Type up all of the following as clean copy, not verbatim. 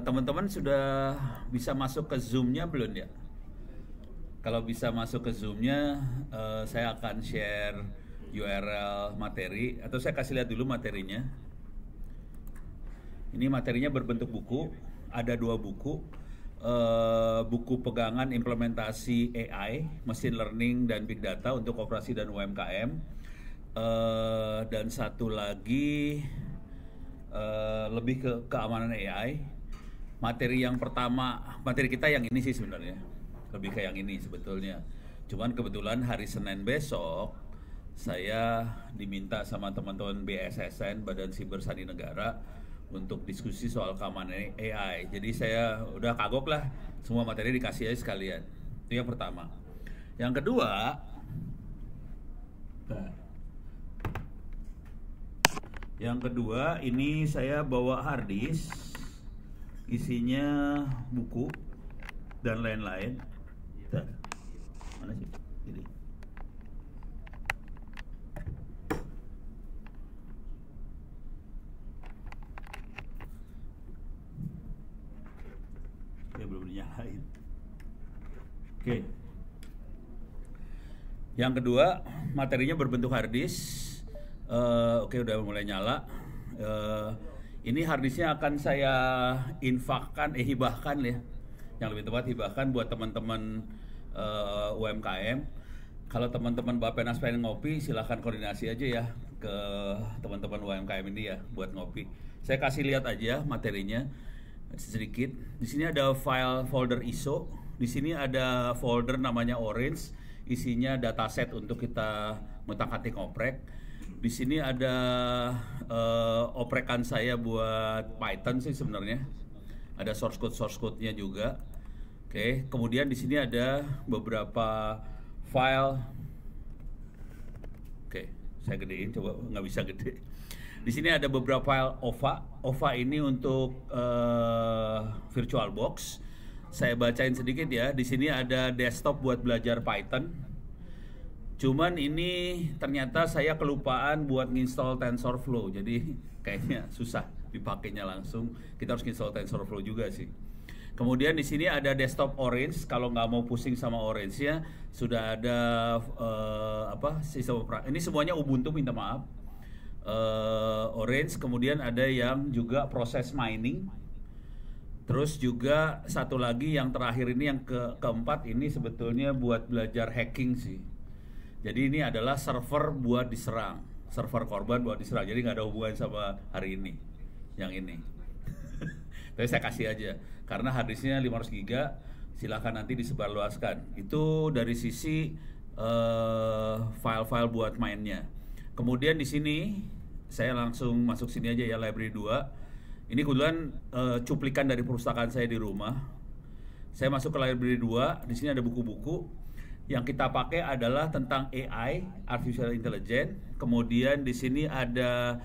Teman-teman sudah bisa masuk ke Zoom-nya belum ya? Kalau bisa masuk ke Zoom-nya, saya akan share URL materi, atau saya kasih lihat dulu materinya. Ini materinya berbentuk buku, ada 2 buku. Buku pegangan implementasi AI, machine learning dan big data untuk koperasi dan UMKM. Dan satu lagi lebih ke keamanan AI. Materi yang pertama, materi kita yang ini sih sebenarnya, lebih ke yang ini sebetulnya. Cuman kebetulan hari Senin besok saya diminta sama teman-teman BSSN, Badan Siber Sandi Negara, untuk diskusi soal keamanan AI. Jadi saya udah kagok lah, semua materi dikasih aja sekalian. Itu yang pertama. Yang kedua, ini saya bawa hard disk, isinya buku dan lain-lain. Mana sih? Ini. Ya belum dinyalain. Oke. Yang kedua, materinya berbentuk hard disk. Oke, udah mulai nyala. Ini harddisknya akan saya hibahkan ya, yang lebih tepat hibahkan buat teman-teman UMKM. Kalau teman-teman Bappenas pengen ngopi, silahkan koordinasi aja ya ke teman-teman UMKM ini ya buat ngopi. Saya kasih lihat aja materinya sedikit. Di sini ada file folder ISO. Di sini ada folder namanya Orange, isinya dataset untuk kita ngutak-ngatik oprek. Di sini ada oprekan saya buat Python sih sebenarnya. Ada source code-nya juga. Oke, kemudian di sini ada beberapa file. Oke, saya gedein, coba nggak bisa gede. Di sini ada beberapa file OVA. OVA ini untuk VirtualBox. Saya bacain sedikit ya. Di sini ada desktop buat belajar Python. Cuman ini ternyata saya kelupaan buat nginstall TensorFlow, jadi kayaknya susah dipakainya langsung. Kita harus nginstall TensorFlow juga sih. Kemudian di sini ada desktop Orange. Kalau nggak mau pusing sama Orange ya, sudah ada sistem operasi. Ini semuanya Ubuntu, minta maaf. Orange. Kemudian ada yang juga proses mining. Terus juga satu lagi yang terakhir ini, yang keempat ini sebetulnya buat belajar hacking sih. Jadi ini adalah server buat diserang, server korban buat diserang. Jadi nggak ada hubungan sama hari ini, yang ini. Tapi saya kasih aja, karena harddisknya 500 GB, silahkan nanti disebarluaskan. Itu dari sisi file-file buat mainnya. Kemudian di sini saya langsung masuk sini aja ya, library 2. Ini kebetulan cuplikan dari perpustakaan saya di rumah. Saya masuk ke library 2, di sini ada buku-buku. Yang kita pakai adalah tentang AI, artificial intelligence. Kemudian di sini ada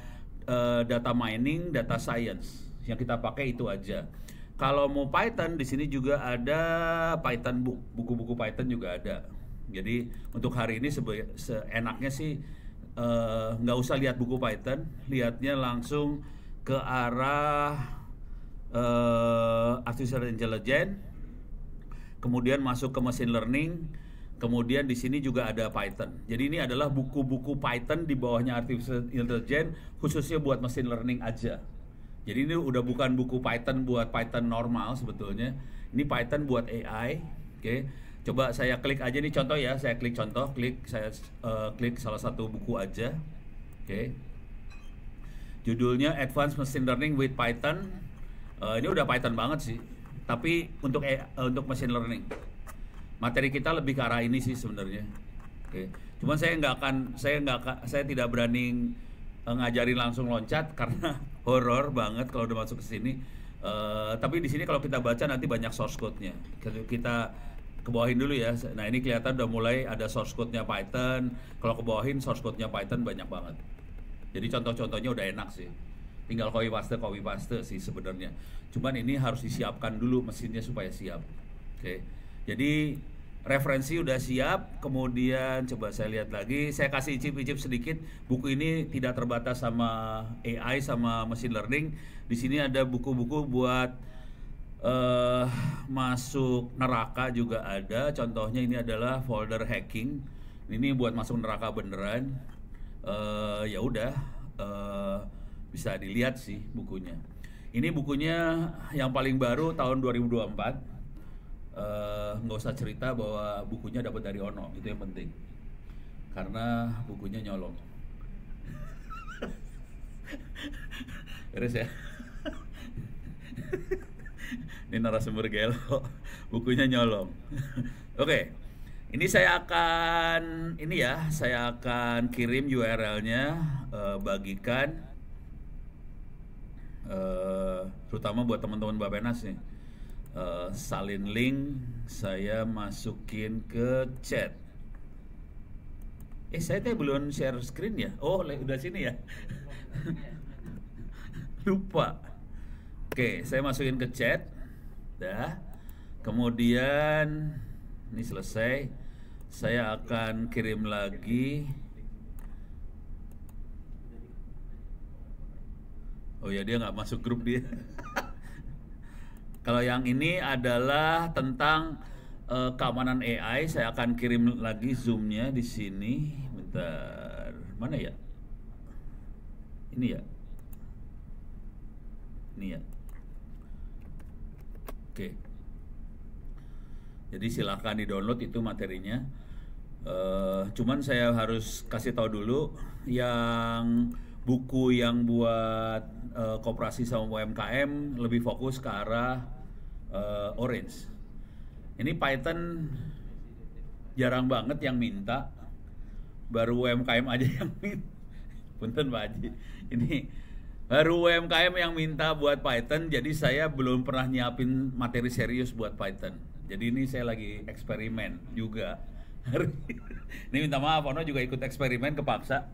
data mining, data science. Yang kita pakai itu aja. Kalau mau Python, di sini juga ada Python book, buku-buku Python juga ada. Jadi untuk hari ini seenaknya sih nggak usah lihat buku Python, lihatnya langsung ke arah artificial intelligence. Kemudian masuk ke machine learning. Kemudian di sini juga ada Python. Jadi ini adalah buku-buku Python di bawahnya artificial intelligence, khususnya buat machine learning aja. Jadi ini udah bukan buku Python buat Python normal sebetulnya. Ini Python buat AI. Oke. Coba saya klik aja nih contoh ya. Saya klik contoh, saya klik salah satu buku aja. Oke. Judulnya Advanced Machine Learning with Python. Ini udah Python banget sih. Tapi untuk machine learning. Materi kita lebih ke arah ini sih sebenarnya. Oke. Cuman saya tidak berani ngajarin langsung loncat karena horor banget kalau udah masuk ke sini. Tapi di sini kalau kita baca nanti banyak source code-nya. Kita kebawahin dulu ya. Nah, ini kelihatan udah mulai ada source code-nya Python. Kalau kebawahin source code-nya Python banyak banget. Jadi contoh-contohnya udah enak sih. Tinggal copy paste sih sebenarnya. Cuman ini harus disiapkan dulu mesinnya supaya siap. Oke. Jadi referensi udah siap, kemudian coba saya lihat lagi, saya kasih icip-icip sedikit. Buku ini tidak terbatas sama AI sama machine learning. Di sini ada buku-buku buat masuk neraka juga ada. Contohnya ini adalah folder hacking. Ini buat masuk neraka beneran. Ya udah, bisa dilihat sih bukunya. Ini bukunya yang paling baru tahun 2024. Nggak usah cerita bahwa bukunya dapat dari Ono, itu yang penting, karena bukunya nyolong. Beres ya. Ini narasumber gelo, bukunya nyolong. Oke, ini saya akan kirim URL-nya, bagikan, terutama buat teman-teman Bapenas nih. Salin link, saya masukin ke chat. Saya teh belum share screen ya? Oh, udah sini ya. Lupa. Oke, saya masukin ke chat. Dah. Kemudian ini selesai. Saya akan kirim lagi. Oh ya, dia nggak masuk grup dia. Kalau yang ini adalah tentang keamanan AI, saya akan kirim lagi zoom-nya di sini. Bentar, mana ya? Ini ya. Ini ya. Oke. Jadi silakan di-download itu materinya. Cuman saya harus kasih tahu dulu yang buku yang buat koperasi sama UMKM lebih fokus ke arah Orange. Ini Python jarang banget yang minta, baru UMKM aja yang minta. Punten Pak Haji, ini baru UMKM yang minta buat Python, jadi saya belum pernah nyiapin materi serius buat Python. Jadi ini saya lagi eksperimen juga. Ini minta maaf, Ono juga ikut eksperimen kepaksa.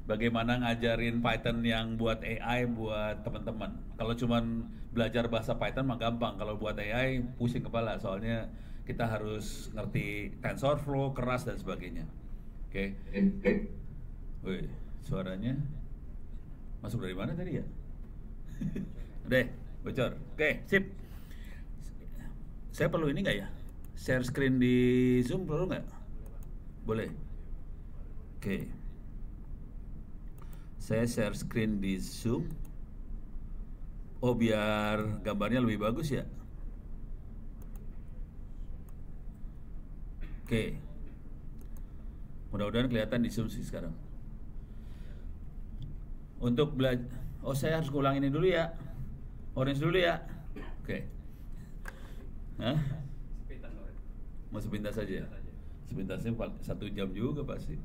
Bagaimana ngajarin Python yang buat AI buat teman-teman. Kalau cuman belajar bahasa Python mah gampang. Kalau buat AI pusing kepala, soalnya kita harus ngerti TensorFlow, keras dan sebagainya. Oke. Wih, suaranya masuk dari mana tadi ya? Udah, bocor. Oke, sip. Saya perlu ini nggak ya? Share screen di Zoom perlu nggak? Boleh. Oke. Saya share screen di Zoom. Oh, biar gambarnya lebih bagus ya. Oke. Mudah-mudahan kelihatan di Zoom sih sekarang. Untuk belajar, oh saya harus ulang ini dulu ya. Orange dulu ya. Oke. Hah? Mau sepintas saja. Sepintasnya 1 jam juga pasti.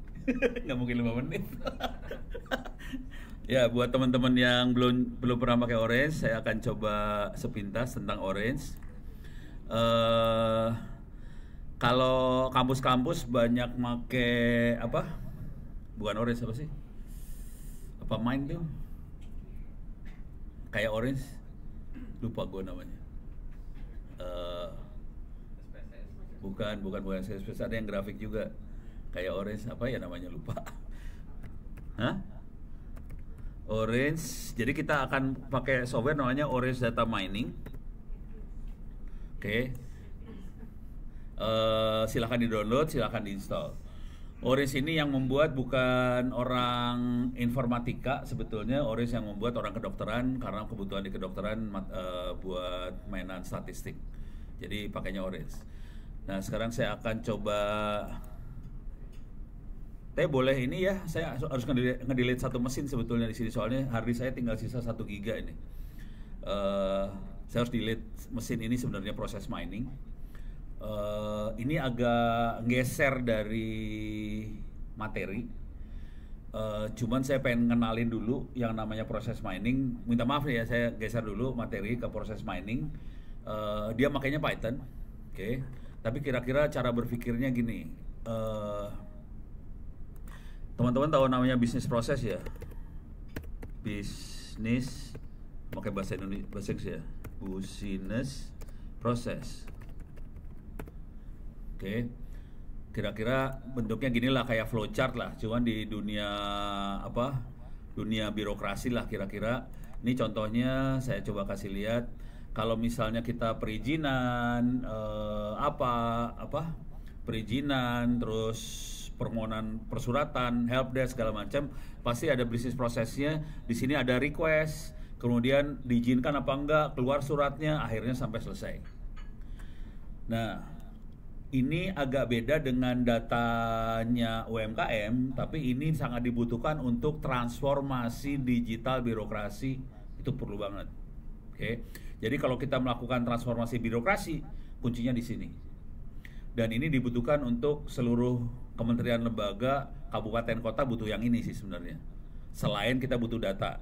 Nggak mungkin 5 menit. Ya, buat teman-teman yang belum pernah pakai Orange, saya akan coba sepintas tentang Orange. Kalau kampus-kampus banyak make apa? Bukan Orange, apa sih? Apa Mind tuh? Kayak Orange, lupa gue namanya. Bukan SPSS, ada yang grafik juga kayak Orange, apa ya namanya, lupa. Hah? Orange, jadi kita akan pakai software namanya Orange Data Mining. Oke. Silahkan di-download, silahkan di-install. Orange ini yang membuat bukan orang informatika sebetulnya, Orange yang membuat orang kedokteran, karena kebutuhan di kedokteran buat mainan statistik. Jadi pakainya Orange. Nah, sekarang saya akan coba. Boleh ini ya, saya harus ngedelete satu mesin sebetulnya di sini, soalnya hard disk saya tinggal sisa 1 GB ini. Saya harus delete mesin ini, sebenarnya proses mining. Ini agak geser dari materi. Cuman saya pengen ngenalin dulu yang namanya proses mining. Minta maaf nih ya, saya geser dulu materi ke proses mining. Dia makanya Python, oke. Tapi kira-kira cara berpikirnya gini. Teman-teman tahu namanya bisnis proses ya? Bisnis, pakai bahasa Indonesia, bahasa Inggris ya? Business proses. Oke. kira-kira bentuknya gini lah, kayak flowchart lah, cuman di dunia apa, dunia birokrasi lah kira-kira. Ini contohnya saya coba kasih lihat. Kalau misalnya kita perizinan, perizinan, terus permohonan persuratan, helpdesk segala macam, pasti ada bisnis prosesnya. Di sini ada request, kemudian diizinkan apa enggak, keluar suratnya, akhirnya sampai selesai. Nah, ini agak beda dengan datanya UMKM, tapi ini sangat dibutuhkan untuk transformasi digital birokrasi, itu perlu banget. Oke. Jadi kalau kita melakukan transformasi birokrasi, kuncinya di sini. Dan ini dibutuhkan untuk seluruh kementerian, lembaga, kabupaten, kota butuh yang ini sih sebenarnya. Selain kita butuh data.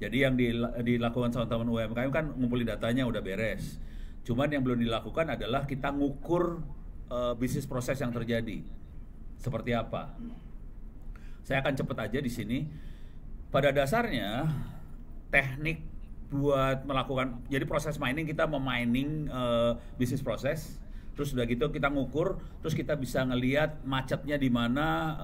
Jadi yang dilakukan sama teman UMKM kan ngumpulin datanya udah beres. Cuman yang belum dilakukan adalah kita ngukur bisnis proses yang terjadi. Seperti apa? Saya akan cepet aja di sini. Pada dasarnya teknik buat melakukan, jadi proses mining, kita memining bisnis proses, terus udah gitu kita ngukur, terus kita bisa ngelihat macetnya di mana,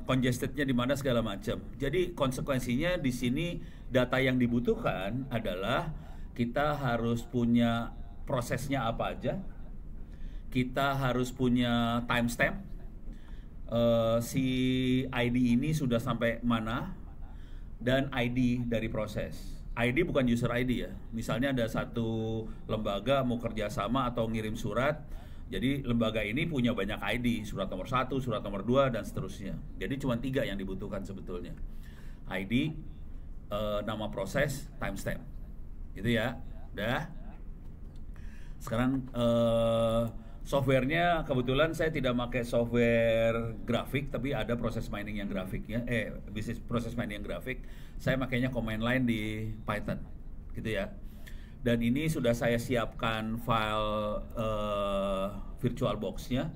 congestednya di mana segala macam. Jadi konsekuensinya di sini data yang dibutuhkan adalah kita harus punya prosesnya apa aja, kita harus punya timestamp, si ID ini sudah sampai mana, dan ID dari proses. ID bukan user ID ya. Misalnya ada satu lembaga mau kerjasama atau ngirim surat, jadi lembaga ini punya banyak ID, surat nomor 1, surat nomor 2, dan seterusnya. Jadi cuma 3 yang dibutuhkan sebetulnya. ID, nama proses, timestamp. Gitu ya. Udah. Sekarang softwarenya kebetulan saya tidak pakai software grafik, tapi ada proses mining yang grafiknya, bisnis proses mining yang grafik. Saya makainya command line di Python, gitu ya. Dan ini sudah saya siapkan file virtual box-nya,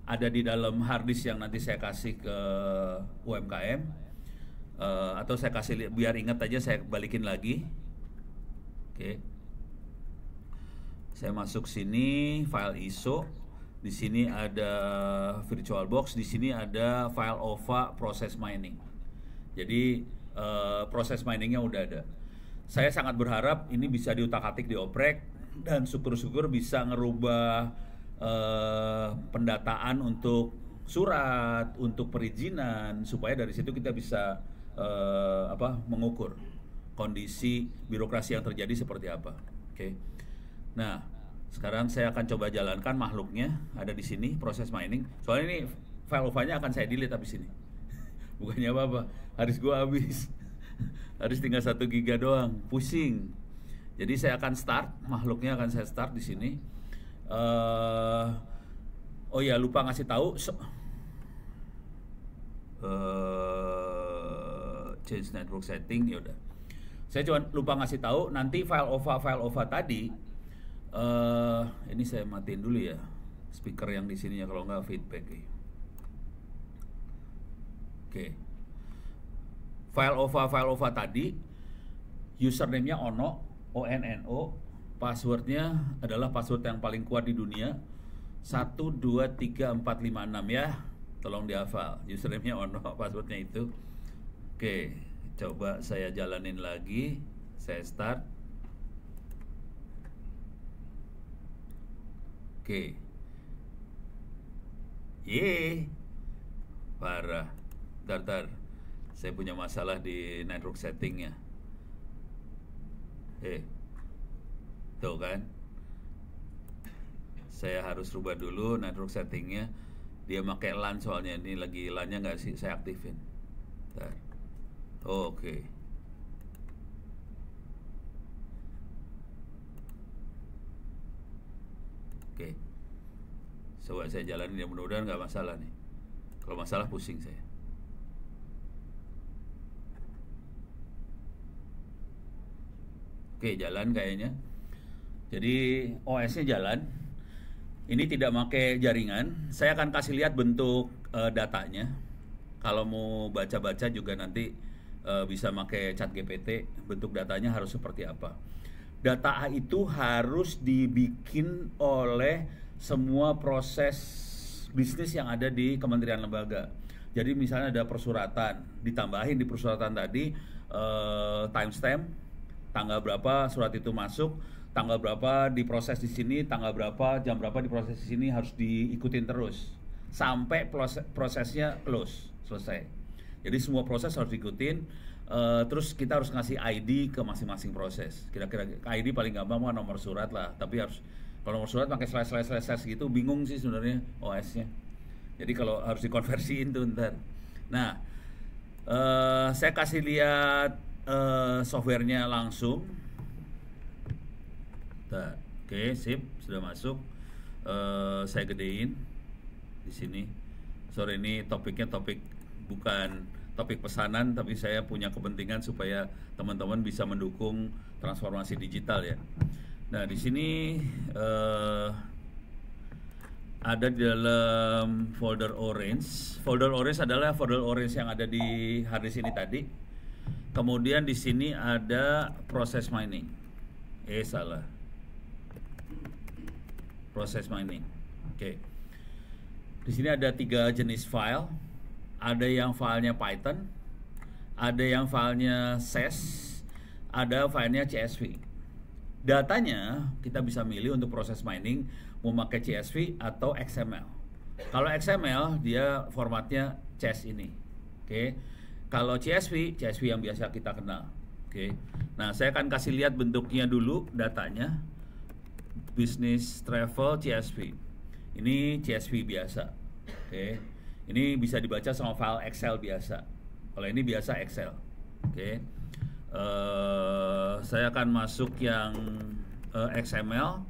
ada di dalam hard disk yang nanti saya kasih ke UMKM, atau saya kasih biar ingat aja, saya balikin lagi. Oke. Saya masuk sini, file ISO, di sini ada VirtualBox, di sini ada file OVA proses mining. Jadi proses miningnya udah ada. Saya sangat berharap ini bisa diutak-atik, dioprek, dan syukur-syukur bisa ngerubah pendataan untuk surat, untuk perizinan, supaya dari situ kita bisa mengukur kondisi birokrasi yang terjadi seperti apa. Oke. Nah, sekarang saya akan coba jalankan makhluknya, ada di sini proses mining. Soalnya ini file OVA-nya akan saya delete habis ini. Bukannya apa-apa, harus gua habis. Harus tinggal 1 giga doang, pusing. Jadi saya akan start, makhluknya akan saya start di sini. Oh ya, lupa ngasih tahu. Change network setting, ya udah. Saya cuma lupa ngasih tahu, nanti file OVA tadi. Ini saya matiin dulu ya speaker yang di sini ya, kalau nggak feedback. Oke. File OVA tadi, username-nya ONNO, passwordnya adalah password yang paling kuat di dunia, 123456 ya, tolong dihafal. Username-nya ONO, passwordnya itu. Oke, coba saya jalanin lagi, saya start. Oke. Parah. Bentar. Saya punya masalah di network settingnya. Tuh kan. Saya harus rubah dulu network settingnya. Dia pakai LAN soalnya. Ini lagi LAN-nya nggak sih saya aktifin. Bentar. Oke. Oke. Coba saya jalanin ya, mudah-mudahan nggak masalah nih. Kalau masalah pusing saya. Oke, jalan kayaknya. Jadi OS-nya jalan. Ini tidak pakai jaringan. Saya akan kasih lihat bentuk datanya. Kalau mau baca-baca juga nanti bisa pakai ChatGPT. Bentuk datanya harus seperti apa. Data A itu harus dibikin oleh semua proses bisnis yang ada di kementerian lembaga. Jadi misalnya ada persuratan, ditambahin di persuratan tadi timestamp, tanggal berapa surat itu masuk, tanggal berapa diproses di sini, tanggal berapa, jam berapa diproses di sini, harus diikutin terus sampai prosesnya close, selesai. Jadi semua proses harus diikutin. Terus kita harus ngasih ID ke masing-masing proses. Kira-kira ID paling gampang mah nomor surat lah, tapi harus kalau nomor surat pakai slash gitu bingung sih sebenarnya OS-nya. Jadi kalau harus dikonversiin tuh ntar. Nah, saya kasih lihat softwarenya langsung. Nah, oke, sip, sudah masuk. Saya gedein di sini. Sorry, ini topiknya bukan topik pesanan, tapi saya punya kepentingan supaya teman-teman bisa mendukung transformasi digital ya. Nah, di sini ada di dalam folder orange. Folder orange adalah folder orange yang ada di harddisk ini tadi. Kemudian di sini ada proses mining. Salah. Proses mining. Oke. Di sini ada 3 jenis file. Ada yang filenya Python, ada yang filenya SAS, ada filenya CSV. Datanya kita bisa milih untuk proses mining mau pakai CSV atau XML. Kalau XML dia formatnya CSV ini. Oke. Kalau CSV yang biasa kita kenal. Oke. Nah, saya akan kasih lihat bentuknya dulu datanya. Business Travel CSV. Ini CSV biasa. Oke. Ini bisa dibaca sama file Excel biasa. Kalau ini biasa Excel. Oke. Saya akan masuk yang XML.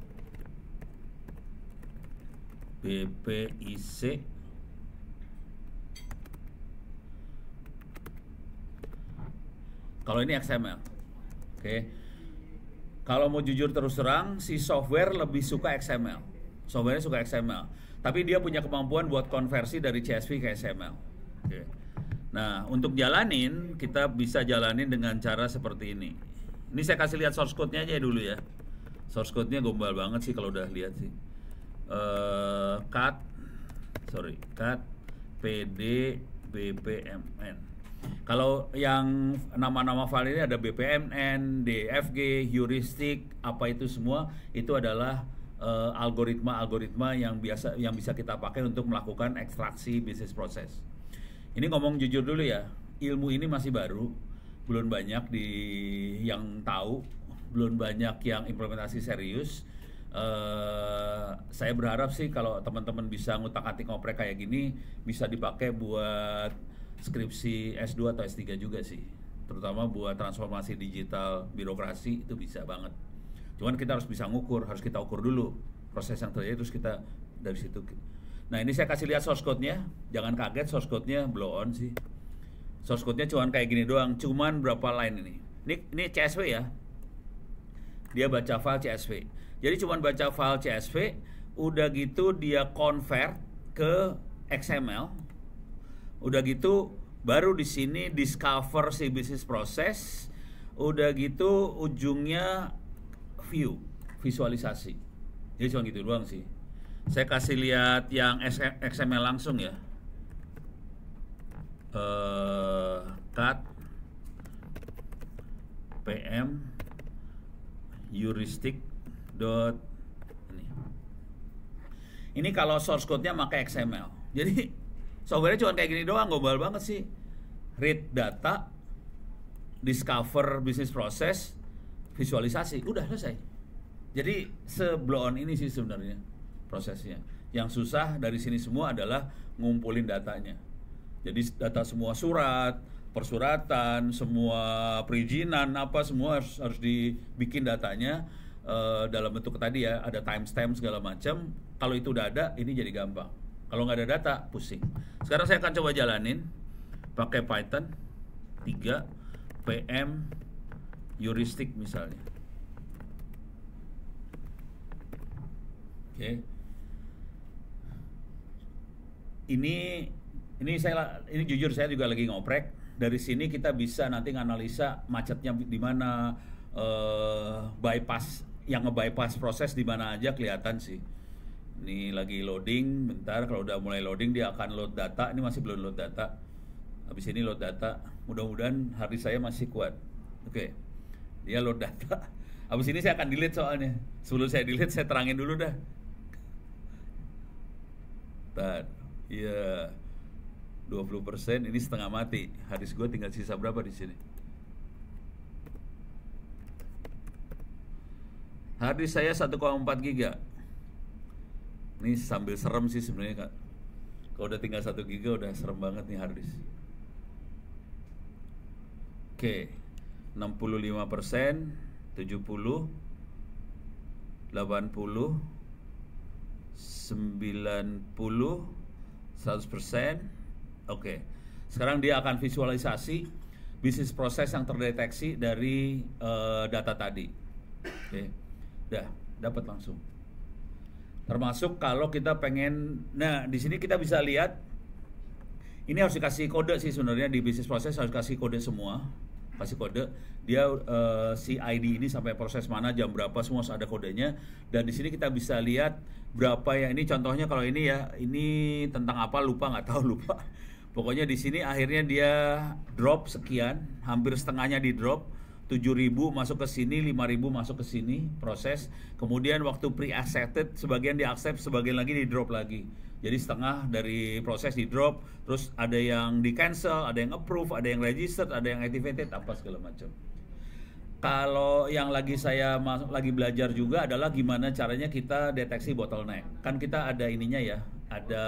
BPIC. Kalau ini XML. Oke. Kalau mau jujur terus terang, si software lebih suka XML. Softwarenya suka XML. Tapi dia punya kemampuan buat konversi dari CSV ke XML. Oke. Nah, untuk jalanin, kita bisa jalanin dengan cara seperti ini. Ini saya kasih lihat source code-nya aja dulu ya. Source code-nya gombal banget sih kalau udah lihat sih. Cat PD BPMN. Kalau yang nama-nama file ini ada BPMN, DFG, heuristik, apa itu semua itu adalah algoritma yang bisa kita pakai untuk melakukan ekstraksi bisnis proses. Ini ngomong jujur dulu ya, ilmu ini masih baru, belum banyak yang tahu, belum banyak yang implementasi serius. Saya berharap sih kalau teman-teman bisa ngutak-atik ngoprek kayak gini bisa dipakai buat skripsi S2 atau S3 juga sih, terutama buat transformasi digital birokrasi itu bisa banget. Cuman kita harus bisa ngukur, harus kita ukur dulu proses yang terjadi, terus kita dari situ. Nah, ini saya kasih lihat source code-nya. Jangan kaget, source code-nya blow on sih. Source code-nya cuman kayak gini doang, cuman berapa line ini. Ini CSV ya. Dia baca file CSV. Jadi cuman baca file CSV, udah gitu dia convert ke XML. Udah gitu baru di sini discover si business process. Udah gitu ujungnya visualisasi. Jadi cuma gitu doang sih. Saya kasih lihat yang XML langsung ya. Cat PM heuristic dot ini kalau source code-nya pakai XML. Jadi software-nya cuma kayak gini doang, gombal banget sih. Read data, discover business process, visualisasi, udah selesai. Jadi seblow on ini sih sebenarnya prosesnya. Yang susah dari sini semua adalah ngumpulin datanya. Jadi data semua surat, persuratan, semua perizinan, apa semua harus dibikin datanya dalam bentuk tadi ya, ada timestamp segala macam. Kalau itu udah ada, ini jadi gampang. Kalau nggak ada data, pusing. Sekarang saya akan coba jalanin pakai Python 3 PM heuristic misalnya. Oke. Ini jujur saya juga lagi ngoprek. Dari sini kita bisa nanti nganalisa macetnya di mana, bypass, yang nge-bypass proses di mana aja kelihatan sih. Ini lagi loading, bentar kalau udah mulai loading dia akan load data. Ini masih belum load data. Habis ini load data. Mudah-mudahan hard disk saya masih kuat. Oke. Dia load data. Habis ini saya akan delete soalnya. Sebelum saya delete saya terangin dulu dah. Bentar. Iya. 20% ini setengah mati. Hard disk gue tinggal sisa berapa di sini? Hard disk saya 1,4 giga. Ini sambil serem sih sebenarnya Kak. Kalau udah tinggal 1 giga udah serem banget nih hard disk. Oke, 65%, 70, 80, 90, 100%. Oke. Sekarang dia akan visualisasi bisnis proses yang terdeteksi dari data tadi. Oke. Dah, dapat langsung. Termasuk kalau kita pengen, nah di sini kita bisa lihat, ini harus dikasih kode sih sebenarnya di bisnis proses, harus kasih kode semua, kasih kode. Dia si ID ini sampai proses mana, jam berapa, semua harus ada kodenya. Dan di sini kita bisa lihat berapa ya, ini contohnya kalau ini ya, ini tentang apa lupa, nggak tahu lupa. Pokoknya di sini akhirnya dia drop sekian, hampir setengahnya di drop. 7.000 masuk ke sini, 5.000 masuk ke sini proses. Kemudian waktu pre-accepted sebagian di-accept, sebagian lagi di-drop lagi. Jadi setengah dari proses di-drop, terus ada yang di-cancel, ada yang approve, ada yang registered, ada yang activated, apa segala macam. Kalau yang lagi saya lagi belajar juga adalah gimana caranya kita deteksi bottleneck. Kan kita ada ininya ya, ada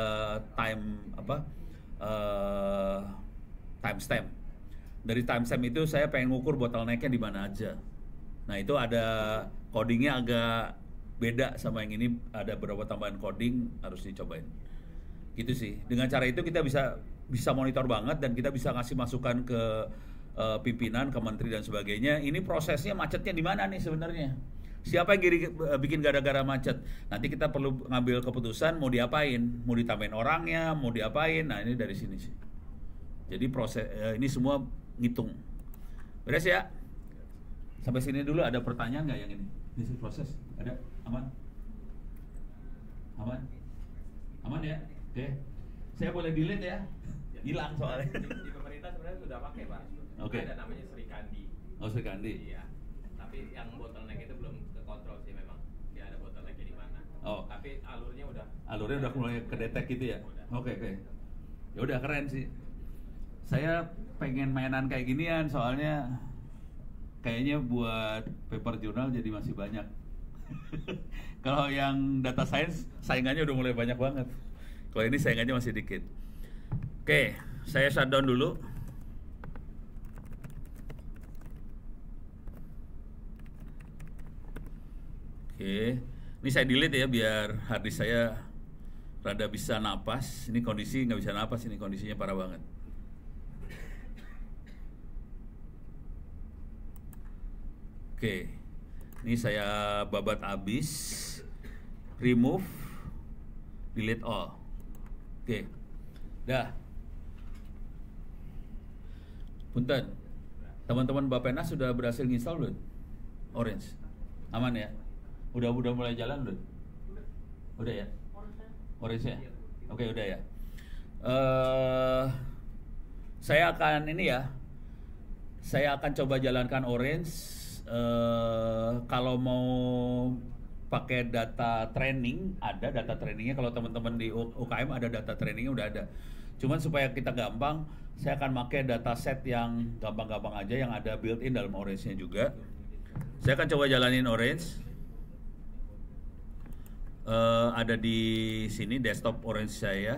timestamp. Dari timestamp itu saya pengen ngukur bottleneck-nya di mana aja. Nah itu ada codingnya agak beda sama yang ini, ada beberapa tambahan coding, harus dicobain. Gitu sih. Dengan cara itu kita bisa monitor banget dan kita bisa ngasih masukan ke pimpinan, ke menteri dan sebagainya. Ini prosesnya macetnya di mana nih sebenarnya? Siapa yang bikin gara-gara macet? Nanti kita perlu ngambil keputusan mau diapain, mau ditambahin orangnya, mau diapain. Nah ini dari sini sih. Jadi proses ini semua ngitung. Beres ya? Sampai sini dulu ada pertanyaan nggak yang ini? Bisnis proses ada? Aman? Aman? Aman ya? Oke. Saya boleh delete ya? Hilang soalnya. Di pemerintah sebenarnya sudah pakai Pak. Oke. Ada namanya Sri Kandi. Oh Sri Kandi. Iya. Tapi yang bottleneck itu belum kekontrol sih memang. Dia ada bottlenecknya di mana. Oh. Tapi alurnya udah Mulai kedetek gitu ya? Udah. Oke. Ya udah keren sih. Saya pengen mainan kayak ginian soalnya kayaknya buat paper jurnal jadi masih banyak. Kalau yang data science saingannya udah mulai banyak banget. Kalau ini saingannya masih dikit. Oke, saya shutdown dulu. Oke, ini saya delete ya biar hard disk saya rada bisa napas. Ini kondisi nggak bisa napas, ini kondisinya parah banget. Oke, ini saya babat abis, remove, delete all. Oke, dah. Punten, teman-teman Bappenas sudah berhasil install belum? Orange, aman ya? Udah mulai jalan belum? Udah ya? Orange ya? Oke, udah ya. Saya akan ini ya. Saya akan coba jalankan Orange. Kalau mau pakai data training, ada data trainingnya. Kalau teman-teman di UKM ada data trainingnya, udah ada. Cuman supaya kita gampang, saya akan pakai data set yang gampang-gampang aja, yang ada built-in dalam Orange-nya juga. Saya akan coba jalanin Orange. Ada di sini desktop Orange saya.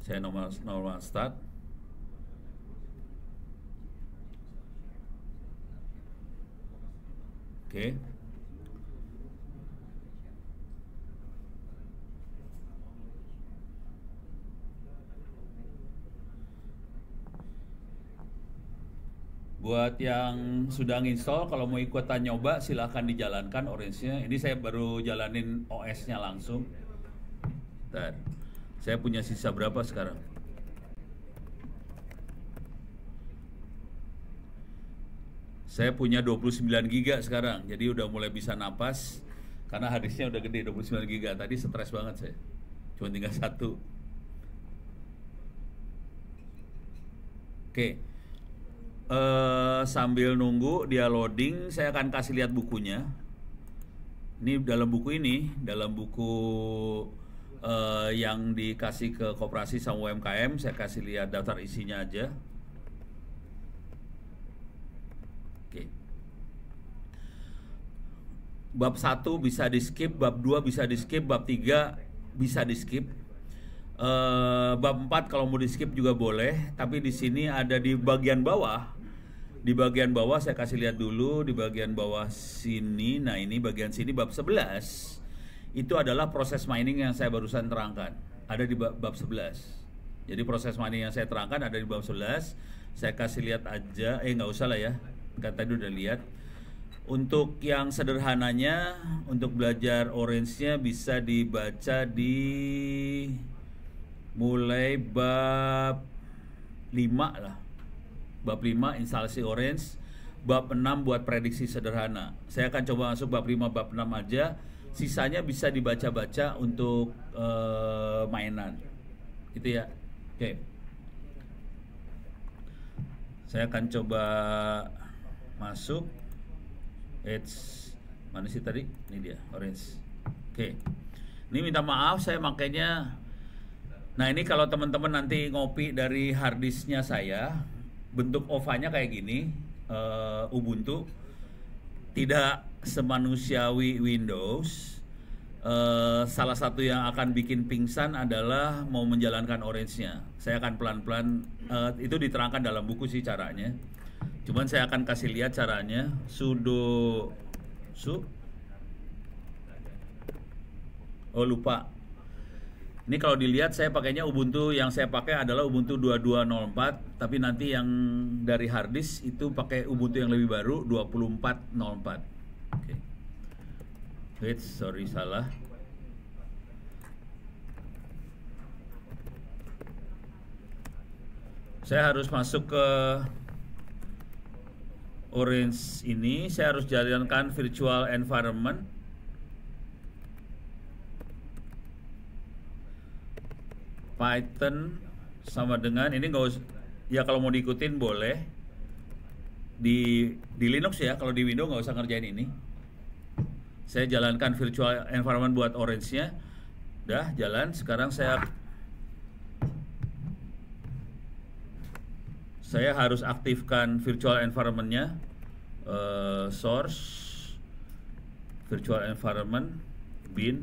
Saya normal start. Oke. Buat yang sudah nginstall, kalau mau ikutan nyoba silahkan dijalankan Orange-nya. Ini saya baru jalanin OS-nya langsung. Dan saya punya sisa berapa sekarang? Saya punya 29 giga sekarang, jadi udah mulai bisa napas karena harddisknya udah gede 29 giga. Tadi stres banget saya, cuma tinggal satu. Oke, sambil nunggu dia loading, saya akan kasih lihat bukunya. Ini dalam buku yang dikasih ke koperasi sama UMKM, saya kasih lihat daftar isinya aja. Oke. Bab 1 bisa di skip, bab 2 bisa di skip, bab 3 bisa di skip. Bab 4 kalau mau di skip juga boleh, tapi di sini ada di bagian bawah. Di bagian bawah saya kasih lihat dulu, di bagian bawah sini. Nah, ini bagian sini bab 11. Itu adalah proses mining yang saya barusan terangkan. Ada di bab 11. Jadi proses mining yang saya terangkan ada di bab 11. Saya kasih lihat aja, nggak usah lah ya. Kan tadi udah lihat. Untuk yang sederhananya, untuk belajar orange-nya bisa dibaca di mulai bab 5 lah. Bab 5 instalasi orange, bab 6 buat prediksi sederhana. Saya akan coba masuk bab 5, bab 6 aja. Sisanya bisa dibaca-baca untuk mainan. Gitu ya. Oke. Saya akan coba masuk. Mana sih tadi? Ini dia, orange. Oke. Ini minta maaf saya makanya. Nah, ini kalau teman-teman nanti ngopi dari harddisknya saya, bentuk OVA-nya kayak gini, Ubuntu, tidak semanusiawi Windows. Salah satu yang akan bikin pingsan adalah mau menjalankan orange-nya. Saya akan pelan-pelan, itu diterangkan dalam buku sih caranya. Cuman saya akan kasih lihat caranya. Oh lupa. Ini kalau dilihat saya pakainya Ubuntu, yang saya pakai adalah Ubuntu 22.04, tapi nanti yang dari harddisk itu pakai Ubuntu yang lebih baru 24.04. Oke. Wait, sorry salah. Saya harus masuk ke orange ini, saya harus jalankan virtual environment. Python sama dengan ini, nggak usah ya, kalau mau diikutin boleh di Linux ya, kalau di Windows nggak usah ngerjain ini. Saya jalankan virtual environment buat orange-nya, udah jalan. Sekarang saya harus aktifkan virtual environment-nya, source virtual environment bin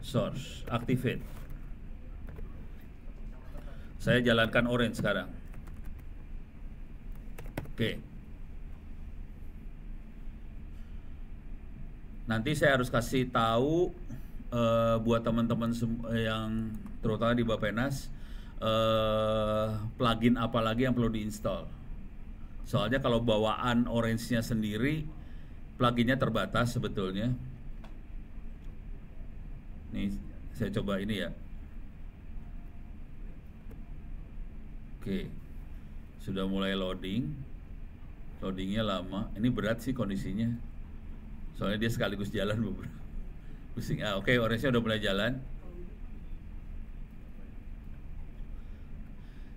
source, activate. Saya jalankan orange sekarang. Oke. Nanti saya harus kasih tahu buat teman-teman yang terutama di Bappenas, plugin apa lagi yang perlu diinstal. Soalnya kalau bawaan orange-nya sendiri, pluginnya terbatas sebetulnya. Nih, saya coba ini ya. Oke, sudah mulai loading. Loadingnya lama. Ini berat sih kondisinya. Soalnya dia sekaligus jalan beberapa. Pusing. Oke, orange-nya udah mulai jalan.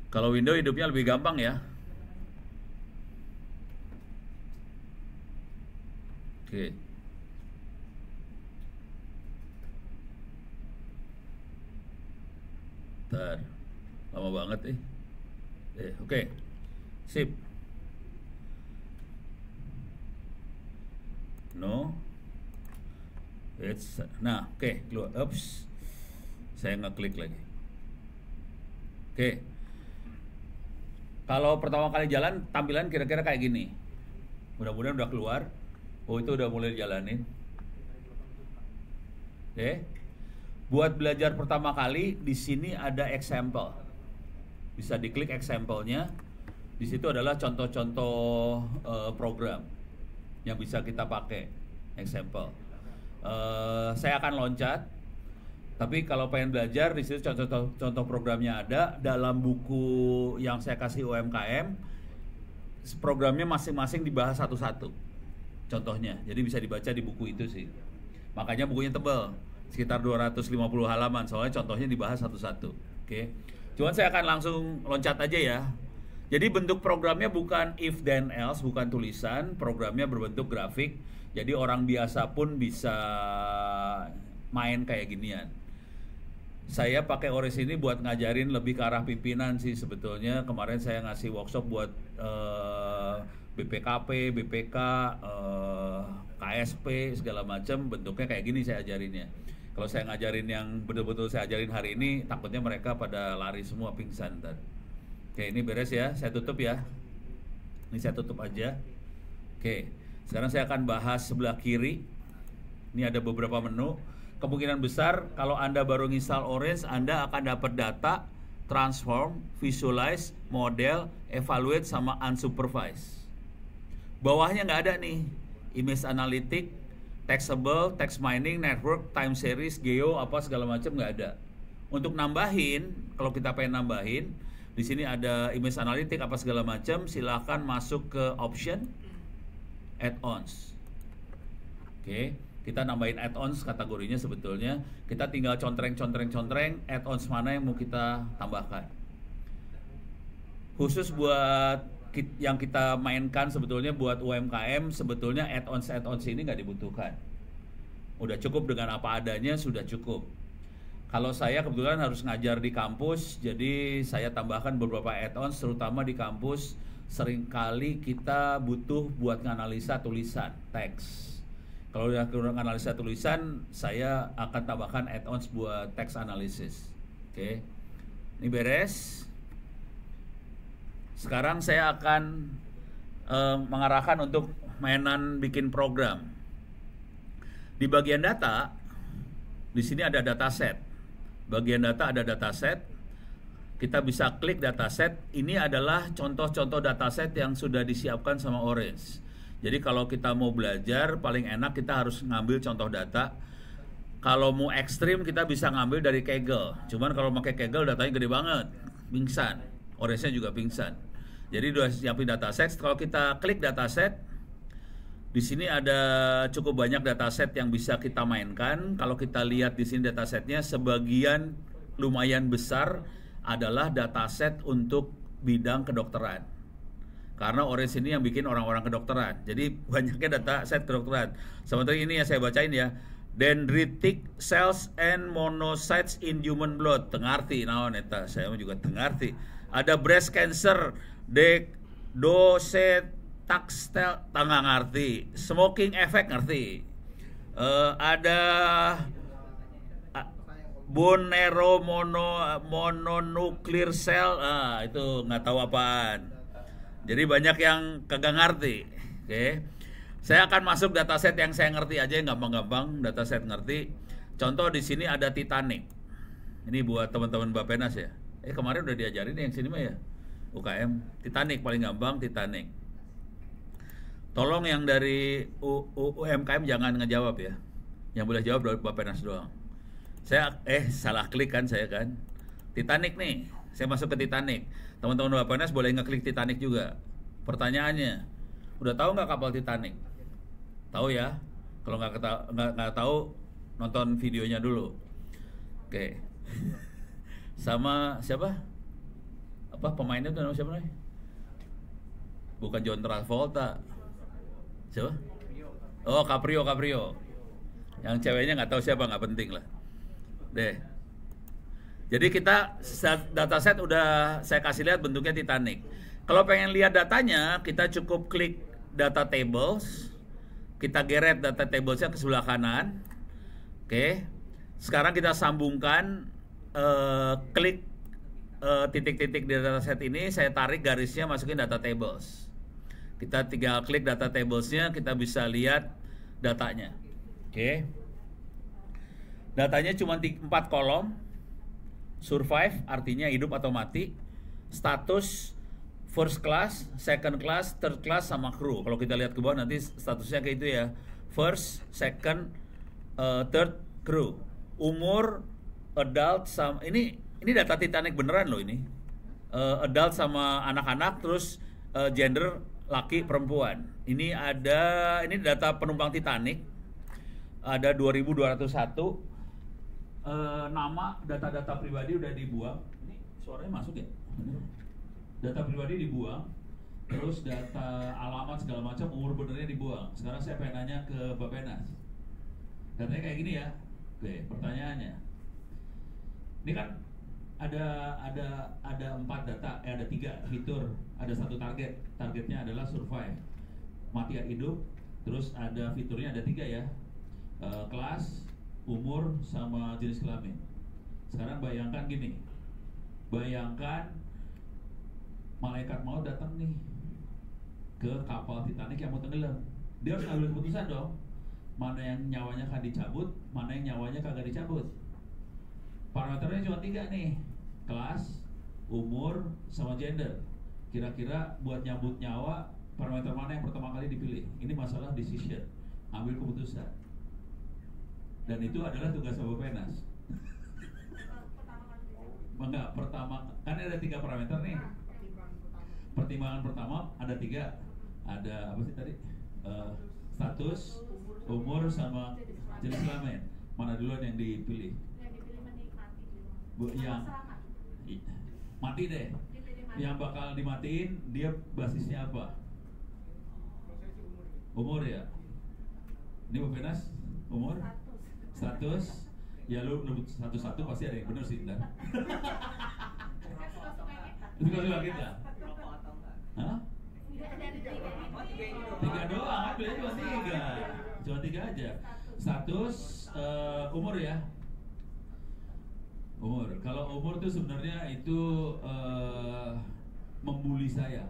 Kalau Windows hidupnya lebih gampang ya. Oke. Bentar. Lama banget oke. Sip. No. Nah, oke, keluar. Oops. Saya ngeklik lagi. Oke. Kalau pertama kali jalan, tampilan kira-kira kayak gini. Mudah-mudahan udah keluar. Oh, itu udah mulai dijalanin. Oke. Buat belajar pertama kali, di sini ada example. Bisa diklik example-nya. Di situ adalah contoh-contoh program yang bisa kita pakai. Example. Saya akan loncat. Tapi kalau pengen belajar, di situ contoh programnya ada. Dalam buku yang saya kasih UMKM, programnya masing-masing dibahas satu-satu. Contohnya, jadi bisa dibaca di buku itu sih. Makanya bukunya tebal, sekitar 250 halaman. Soalnya contohnya dibahas satu-satu. Oke. Cuman saya akan langsung loncat aja ya. Jadi bentuk programnya bukan if then else, bukan tulisan. Programnya berbentuk grafik. Jadi orang biasa pun bisa main kayak ginian. Saya pakai Ores ini buat ngajarin lebih ke arah pimpinan sih sebetulnya. Kemarin saya ngasih workshop buat BPKP, BPK, KSP segala macam, bentuknya kayak gini saya ajarinnya. Kalau saya ngajarin yang betul-betul saya ajarin hari ini, takutnya mereka pada lari semua pingsan ntar. Oke, ini beres ya, saya tutup ya. Ini saya tutup aja. Oke, sekarang saya akan bahas sebelah kiri. Ini ada beberapa menu. Kemungkinan besar kalau Anda baru install Orange, Anda akan dapat data, transform, visualize, model, evaluate, sama unsupervised. Bawahnya nggak ada nih, image analytic, taxable, text mining, network, time series, geo, apa segala macam nggak ada. Untuk nambahin, kalau kita pengen nambahin, di sini ada image analytic apa segala macam, silahkan masuk ke option, add-ons. Oke. Kita nambahin add-ons kategorinya sebetulnya. Kita tinggal contreng add-ons mana yang mau kita tambahkan. Khusus buat yang kita mainkan sebetulnya buat UMKM, sebetulnya add-ons ini nggak dibutuhkan. Udah cukup dengan apa adanya, sudah cukup. Kalau saya kebetulan harus ngajar di kampus, jadi saya tambahkan beberapa add-ons, terutama di kampus seringkali kita butuh buat nganalisa tulisan, teks. Kalau udah kurang analisa tulisan, saya akan tambahkan add-ons buat text analysis. Oke. Ini beres. Sekarang saya akan mengarahkan untuk mainan bikin program. Di bagian data, di sini ada dataset. Bagian data ada dataset. Kita bisa klik dataset. Ini adalah contoh-contoh dataset yang sudah disiapkan sama Orange. Jadi kalau kita mau belajar, paling enak kita harus ngambil contoh data. Kalau mau ekstrim, kita bisa ngambil dari Kaggle. Cuman kalau pakai Kaggle datanya gede banget, pingsan. Orange-nya juga pingsan. Jadi udah siapin dataset. Kalau kita klik dataset, di sini ada cukup banyak dataset yang bisa kita mainkan. Kalau kita lihat di sini datasetnya, sebagian lumayan besar adalah dataset untuk bidang kedokteran. Karena Orange ini yang bikin orang-orang kedokteran. Jadi banyaknya data set kedokteran. Sementara ini yang saya bacain ya. Dendritic cells and monocytes in human blood. Tengarti, naon eta. Saya juga tengarti. Ada breast cancer, docetaxel, tangga ngerti. Smoking effect ngerti. Ada bone marrow mononuclear cell. Itu nggak tahu apaan. Jadi banyak yang kagak ngerti. Oke. Saya akan masuk dataset yang saya ngerti aja, yang gampang-gampang, dataset ngerti. Contoh di sini ada Titanic. Ini buat teman-teman Bapenas ya. Kemarin udah diajarin yang sini mah ya. UKM. Titanic paling gampang, Titanic. Tolong yang dari UMKM jangan ngejawab ya. Yang boleh jawab dari Bapenas doang. Saya salah klik kan saya kan. Titanic nih. Saya masuk ke Titanic. Teman-teman Bapenas boleh ngeklik Titanic juga. Pertanyaannya, udah tahu nggak kapal Titanic? Tahu ya? Kalau nggak tahu, nonton videonya dulu. Oke. Sama siapa? Apa pemainnya tuh nama siapa nih? Bukan John Travolta. Siapa? Oh, Caprio. Yang ceweknya nggak tahu siapa, nggak penting lah. Deh. Jadi kita dataset udah saya kasih lihat bentuknya Titanic. Kalau pengen lihat datanya, kita cukup klik data tables. Kita geret data tablesnya ke sebelah kanan. Oke. Sekarang kita sambungkan, klik titik-titik di dataset ini, saya tarik garisnya, masukin data tables. Kita tinggal klik data tablesnya, kita bisa lihat datanya. Oke. Datanya cuma 4 kolom. Survive artinya hidup atau mati, status first class, second class, third class, sama crew. Kalau kita lihat ke bawah nanti statusnya kayak itu ya, first, second, third, crew. Umur, adult, sama ini data Titanic beneran loh ini. Adult sama anak-anak, terus gender laki perempuan. Ini data penumpang Titanic. Ada 2.201. Nama, data-data pribadi udah dibuang. Ini suaranya masuk ya? Data pribadi dibuang. Terus data alamat segala macam, umur benernya dibuang. Sekarang saya pengen nanya ke Bapak Penas. Datanya kayak gini ya. Oke, pertanyaannya. Ini kan ada 4 data, ada 3 fitur, ada 1 target. Targetnya adalah survive, mati hidup. Terus ada fiturnya ada 3 ya. Kelas, umur, sama jenis kelamin. Sekarang bayangkan gini. Bayangkan malaikat maut datang nih ke kapal Titanic yang mau tenggelam. Dia harus ngambil keputusan dong. Mana yang nyawanya akan dicabut, mana yang nyawanya kagak dicabut. Parameternya cuma 3 nih. Kelas, umur, sama gender. Kira-kira buat nyambut nyawa, parameter mana yang pertama kali dipilih? Ini masalah decision, ambil keputusan. Dan itu adalah tugas Bapak Penas. Enggak, pertama kan ada 3 parameter nih. Pertimbangan pertama ada 3. Ada apa sih tadi? Status, umur, sama jenis kelamin. Mana duluan yang dipilih? Yang dipilih menikmati. Yang mati deh. Yang bakal dimatiin dia basisnya apa? Umur ya. Ini Bapak Penas umur? Status. Ya lu satu-satu pasti ada yang benar sih, Ntar. Itu kalau kita. Hah? 3 doang, kan beliau cuma 3. Cuma 3 aja. Status, umur ya. Umur. Kalau umur tuh sebenarnya itu membuli saya.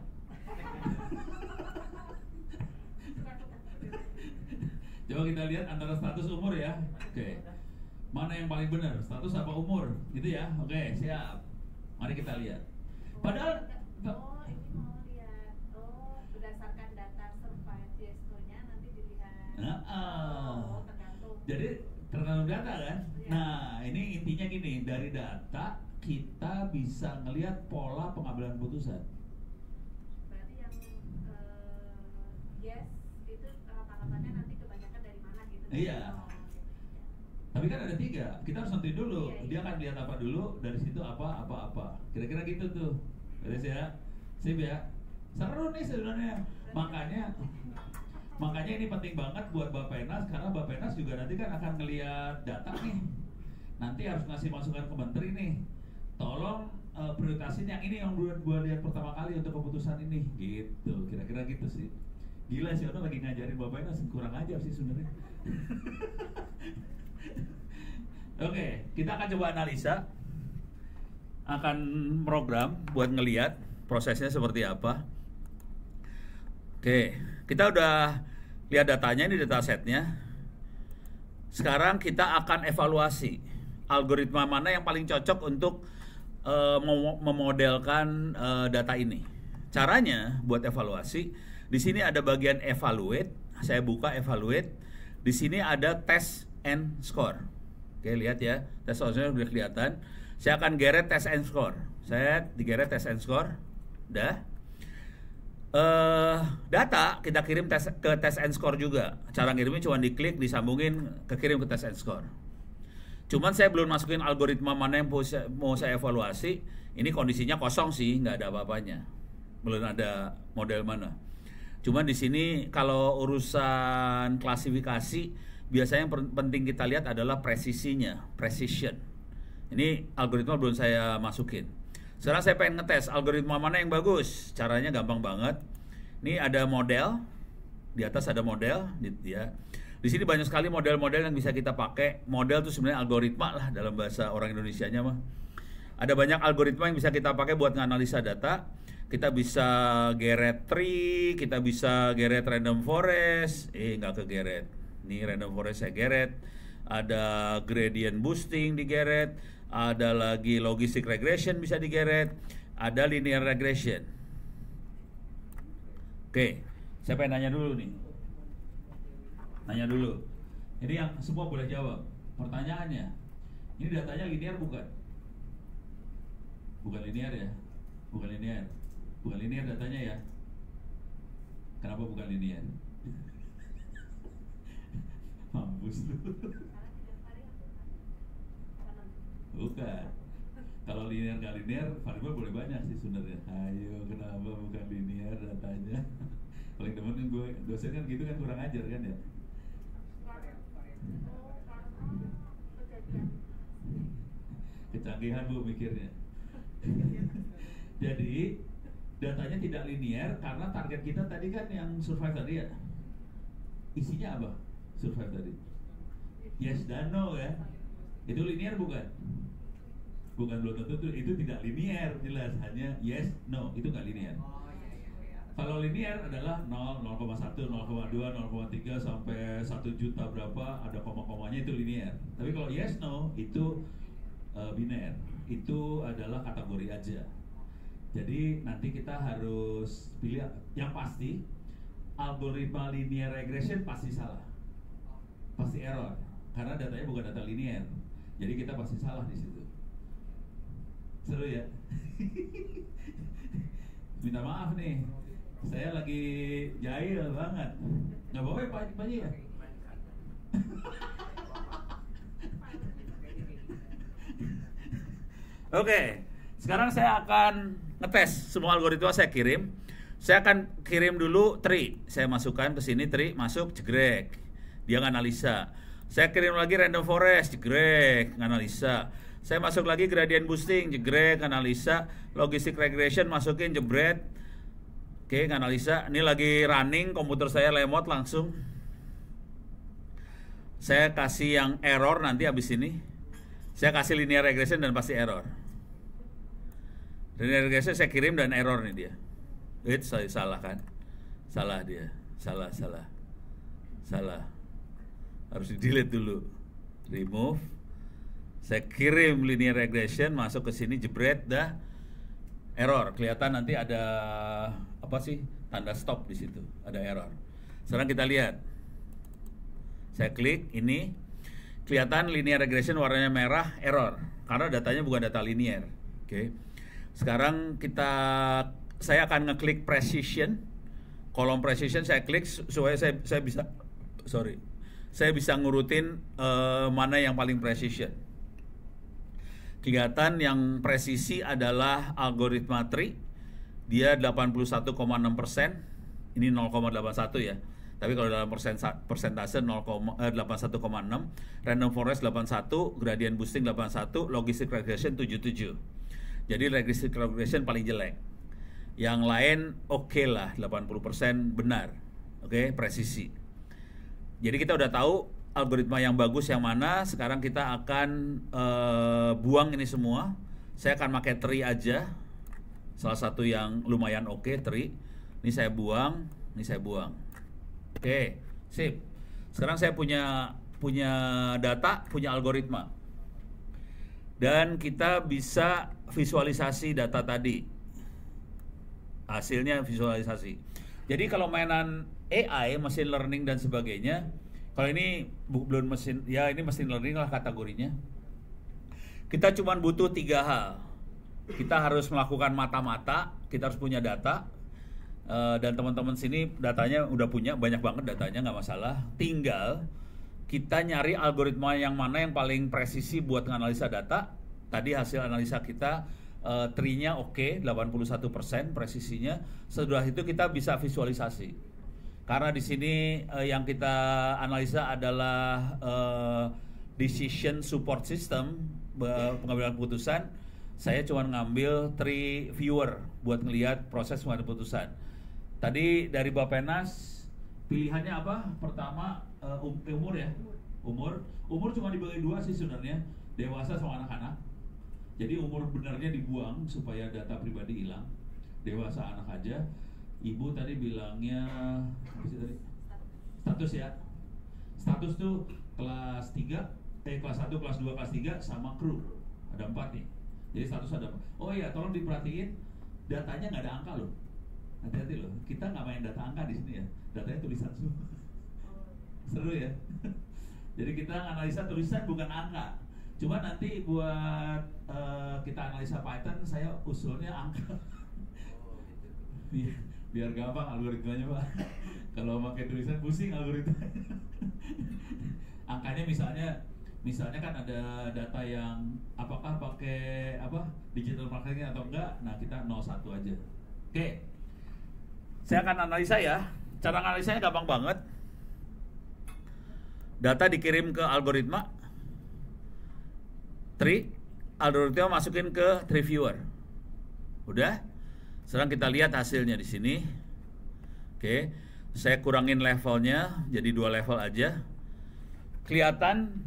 Coba kita lihat antara status umur ya. Oke. Mana yang paling benar? Status apa umur? Gitu ya. Oke, siap. Mari kita lihat. Padahal ini mau lihat. Berdasarkan data survive Tiesto-nya nanti dilihat. Tergantung. Jadi tergantung data kan? Iya. Nah, ini intinya gini, dari data kita bisa ngelihat pola pengambilan putusan. Berarti yang yes itu rata-ratanya nanti kebanyakan dari mana gitu. Iya. Oke. Tapi kan ada 3, kita harus nentuin dulu. Iya. Dia akan lihat apa dulu, dari situ apa. Kira-kira gitu tuh. Beres ya? Sip ya? Seru nih sebenarnya. Makanya ini penting banget buat Bapak Penas, karena Bapak Penas juga nanti kan akan ngelihat data nih. Nanti harus ngasih masukan ke menteri nih. Tolong prioritasin yang ini yang gua lihat pertama kali untuk keputusan ini. Gitu, kira-kira gitu sih. Gila sih, orang lagi ngajarin Bapak Penas, kurang ajar sih sebenarnya. Oke, kita akan coba analisa. Akan program buat ngelihat prosesnya seperti apa. Oke, kita udah lihat datanya, ini data setnya. Sekarang kita akan evaluasi algoritma mana yang paling cocok untuk memodelkan data ini. Caranya buat evaluasi, di sini ada bagian evaluate. Saya buka evaluate. Di sini ada test and score. Oke, lihat ya, test and score udah kelihatan. Saya akan geret test and score. Saya digeret test and score. Udah. Data kita kirim ke test and score juga. Cara ngirimnya cuma diklik, disambungin, kekirim ke test and score. Cuman saya belum masukin algoritma mana yang mau saya evaluasi. Ini kondisinya kosong sih, nggak ada apa-apanya. Belum ada model mana. Cuman di sini kalau urusan klasifikasi, biasanya yang penting kita lihat adalah presisinya, precision. Ini algoritma belum saya masukin. Sekarang saya pengen ngetes algoritma mana yang bagus. Caranya gampang banget. Ini ada model, di atas ada model, ya. Di sini banyak sekali model-model yang bisa kita pakai. Model itu sebenarnya algoritma lah dalam bahasa orang Indonesianya mah. Ada banyak algoritma yang bisa kita pakai buat nganalisa data. Kita bisa geret tree, kita bisa geret random forest. Nggak kegeret. Ini random forest saya geret. Ada gradient boosting digeret. Ada lagi logistic regression bisa digeret. Ada linear regression. Oke, saya pengen nanya dulu nih. Nanya dulu. Ini yang semua boleh jawab. Pertanyaannya, ini datanya linear bukan? Bukan linear ya? Bukan linear. Bukan linear datanya ya? Kenapa bukan linear? Mampus lu. Bukan. Kalau linear nggak linear, variabel boleh banyak sih sebenarnya. Ayo, kenapa bukan linear datanya? Paling demen gue dosen kan gitu kan, kurang ajar kan ya. Kecanggihan Bu mikirnya. Jadi datanya tidak linear karena target kita tadi kan yang survive tadi ya. Isinya apa? Survive tadi. Yes dan no ya. Itu linear bukan? Bukan, belum tentu itu tidak linear, jelas hanya yes no, itu nggak linear. Kalau linear adalah 0, 0,1, 0,2, 0,3 sampai 1 juta berapa, ada koma-komanya, itu linear. Tapi kalau yes no itu biner. Itu adalah kategori aja. Jadi nanti kita harus pilih yang pasti. Algoritma linear regression pasti salah, pasti error, karena datanya bukan data linear. Jadi kita pasti salah di situ. Seru ya. Minta maaf nih, saya lagi jahil banget. Nggak apa-apa ya Pak Haji ya? Oke, sekarang saya akan ngetes semua algoritma saya kirim. Saya akan kirim dulu tree. Saya masukkan ke sini tree, masuk, jegrek. Dia nganalisa. Saya kirim lagi random forest, jegrek, nganalisa. Saya masuk lagi gradient boosting, jegrek, analisa. Logistic regression masukin, jebret. Oke, analisa. Ini lagi running, komputer saya lemot langsung. Saya kasih yang error nanti habis ini. Saya kasih linear regression dan pasti error. Linear regression saya kirim dan error nih dia. Saya salah kan? Salah dia. Salah. Harus di delete dulu. Remove. Saya kirim linear regression, masuk ke sini, jebret, dah error. Kelihatan nanti ada apa sih? Tanda stop di situ, ada error. Sekarang kita lihat. Saya klik ini, kelihatan linear regression warnanya merah, error. Karena datanya bukan data linear. Oke. Sekarang saya akan ngeklik precision. Kolom precision saya klik supaya saya bisa ngurutin mana yang paling precision. Kelihatan yang presisi adalah algoritma tree. Dia 81,6%. Ini 0,81 ya. Tapi kalau dalam persentase 81,6. Random forest 81, gradient boosting 81, logistic regression 77. Jadi logistic regression paling jelek. Yang lain oke lah, 80% benar. Oke, presisi. Jadi kita udah tahu algoritma yang bagus yang mana. Sekarang kita akan buang ini semua. Saya akan pakai tree aja. Salah satu yang lumayan oke, tree. Ini saya buang, Oke, sip. Sekarang saya punya data, punya algoritma. Dan kita bisa visualisasi data tadi. Hasilnya visualisasi. Jadi kalau mainan AI, machine learning dan sebagainya, kalau ini belum ini machine learning lah kategorinya. Kita cuma butuh 3 hal. Kita harus melakukan mata-mata, kita harus punya data, dan teman-teman sini datanya udah punya, banyak banget datanya, nggak masalah. Tinggal kita nyari algoritma yang mana yang paling presisi buat menganalisa data. Tadi hasil analisa kita tree-nya oke, 81% presisinya. Setelah itu kita bisa visualisasi. Karena di sini yang kita analisa adalah decision support system, pengambilan keputusan. Saya cuma ngambil tree viewer buat ngelihat proses pengambilan keputusan. Tadi dari Bappenas pilihannya apa? Pertama umur ya. Umur cuma dibagi 2 sih sebenarnya, dewasa sama anak-anak. Jadi umur benarnya dibuang supaya data pribadi hilang. Dewasa anak aja. Ibu tadi bilangnya apa sih tadi? Status ya. Status tuh kelas 3, kelas 1, kelas 2, kelas 3 sama kru. Ada 4 nih. Jadi status ada. Oh iya, tolong diperhatiin datanya nggak ada angka loh. Hati-hati loh. Kita nggak main data angka di sini ya. Datanya tulisan semua. Seru ya. Jadi kita analisa tulisan bukan angka. Cuma nanti buat kita analisa Python, saya usulnya angka. Biar gampang algoritmanya Pak. Kalau pakai tulisan pusing algoritmanya. Angkanya misalnya kan ada data yang apakah pakai digital marketing atau enggak. Nah, kita 01 aja. Oke. Saya akan analisa ya. Cara analisanya gampang banget. Data dikirim ke algoritma. Algoritma masukin ke tree viewer. Udah? Sekarang kita lihat hasilnya di sini. Oke. Saya kurangin levelnya jadi 2 level aja. Kelihatan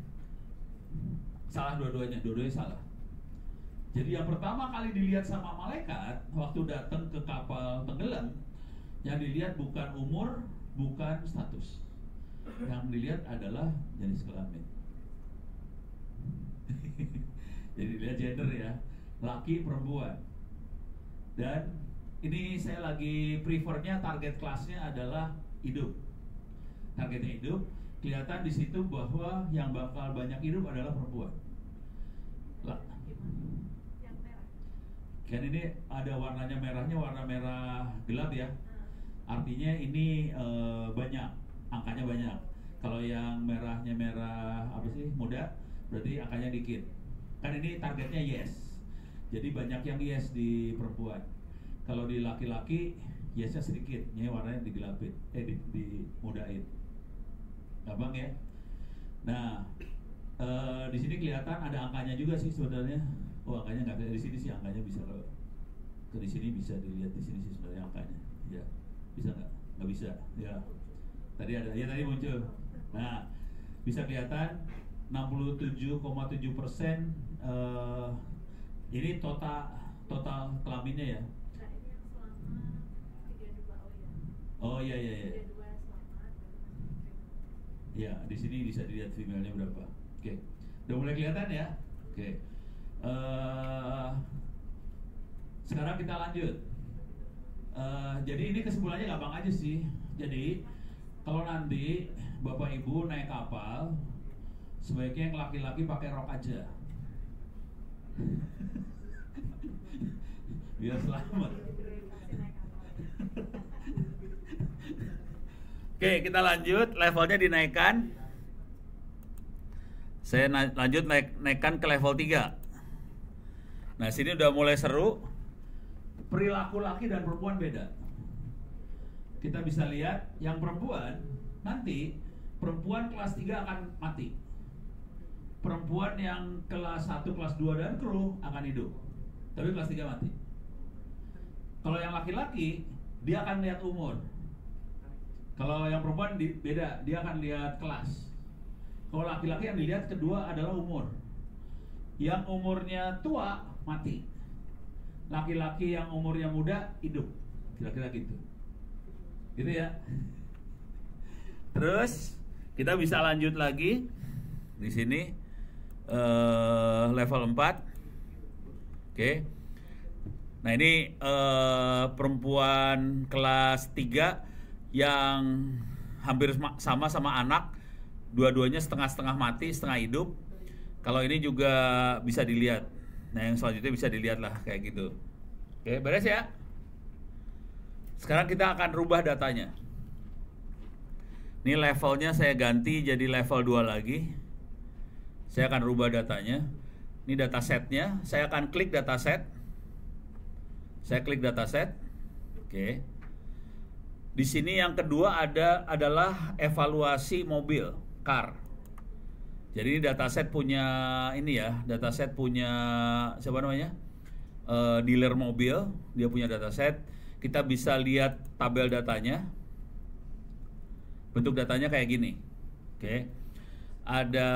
salah dua-duanya salah. Jadi yang pertama kali dilihat sama malaikat waktu datang ke kapal tenggelam, yang dilihat bukan umur, bukan status. Yang dilihat adalah jenis kelamin. Jadi dilihat gender ya, laki perempuan. Dan ini saya lagi prefernya target kelasnya adalah hidup. Targetnya hidup. Kelihatan di situ bahwa yang bakal banyak hidup adalah perempuan. Yang merah. Kan ini ada warnanya merahnya, warna merah gelap ya. Artinya ini banyak, angkanya banyak. Kalau yang merahnya merah muda, berarti angkanya dikit. Kan ini targetnya yes. Jadi banyak yang yes di perempuan. Kalau di laki-laki yesnya sedikit, ini warnanya digelapin, dimudain. Gampang ya. Nah, di sini kelihatan ada angkanya juga sih sebenarnya. Oh, angkanya nggak di sini sih, angkanya bisa kalau ke di sini bisa dilihat di sini sih sebenarnya angkanya. Ya, bisa nggak? Nggak bisa. Ya, tadi ada. Ya tadi muncul. Nah, bisa kelihatan 67,7%. Ini total kelaminnya ya. Nah, ini yang selama 32 ya. Oh iya. 32 selamat. Ya, di sini bisa dilihat female-nya berapa. Oke. Udah mulai kelihatan ya? Oke. Sekarang kita lanjut. Jadi ini kesimpulannya gampang aja sih. Jadi kalau nanti Bapak Ibu naik kapal, sebaiknya yang laki-laki pakai rok aja. Biar selamat. Oke, kita lanjut. Levelnya dinaikkan. Saya lanjut naikkan ke level 3. Nah, sini udah mulai seru. Perilaku laki dan perempuan beda. Kita bisa lihat yang perempuan nanti perempuan kelas 3 akan mati. Perempuan yang kelas 1, kelas 2 dan kru akan hidup. Tapi kelas 3 mati. Kalau yang laki-laki dia akan lihat umur. Kalau yang perempuan beda, dia akan lihat kelas. Kalau laki-laki yang dilihat kedua adalah umur. Yang umurnya tua mati. Laki-laki yang umurnya muda hidup. Kira-kira gitu. Gitu ya. Terus kita bisa lanjut lagi di sini level 4. Oke. Nah, ini perempuan kelas 3 yang hampir sama anak, dua-duanya setengah-setengah mati, setengah hidup. Kalau ini juga bisa dilihat. Nah, yang selanjutnya bisa dilihat lah kayak gitu. Oke, beres ya. Sekarang kita akan rubah datanya. Ini levelnya saya ganti jadi level 2 lagi. Saya akan rubah datanya. Ini datasetnya. Saya akan klik dataset. Saya klik dataset. Oke. Di sini yang kedua adalah evaluasi mobil, car. Jadi ini dataset punya dataset punya siapa namanya? Dealer mobil, dia punya dataset. Kita bisa lihat tabel datanya. Bentuk datanya kayak gini. Oke. Ada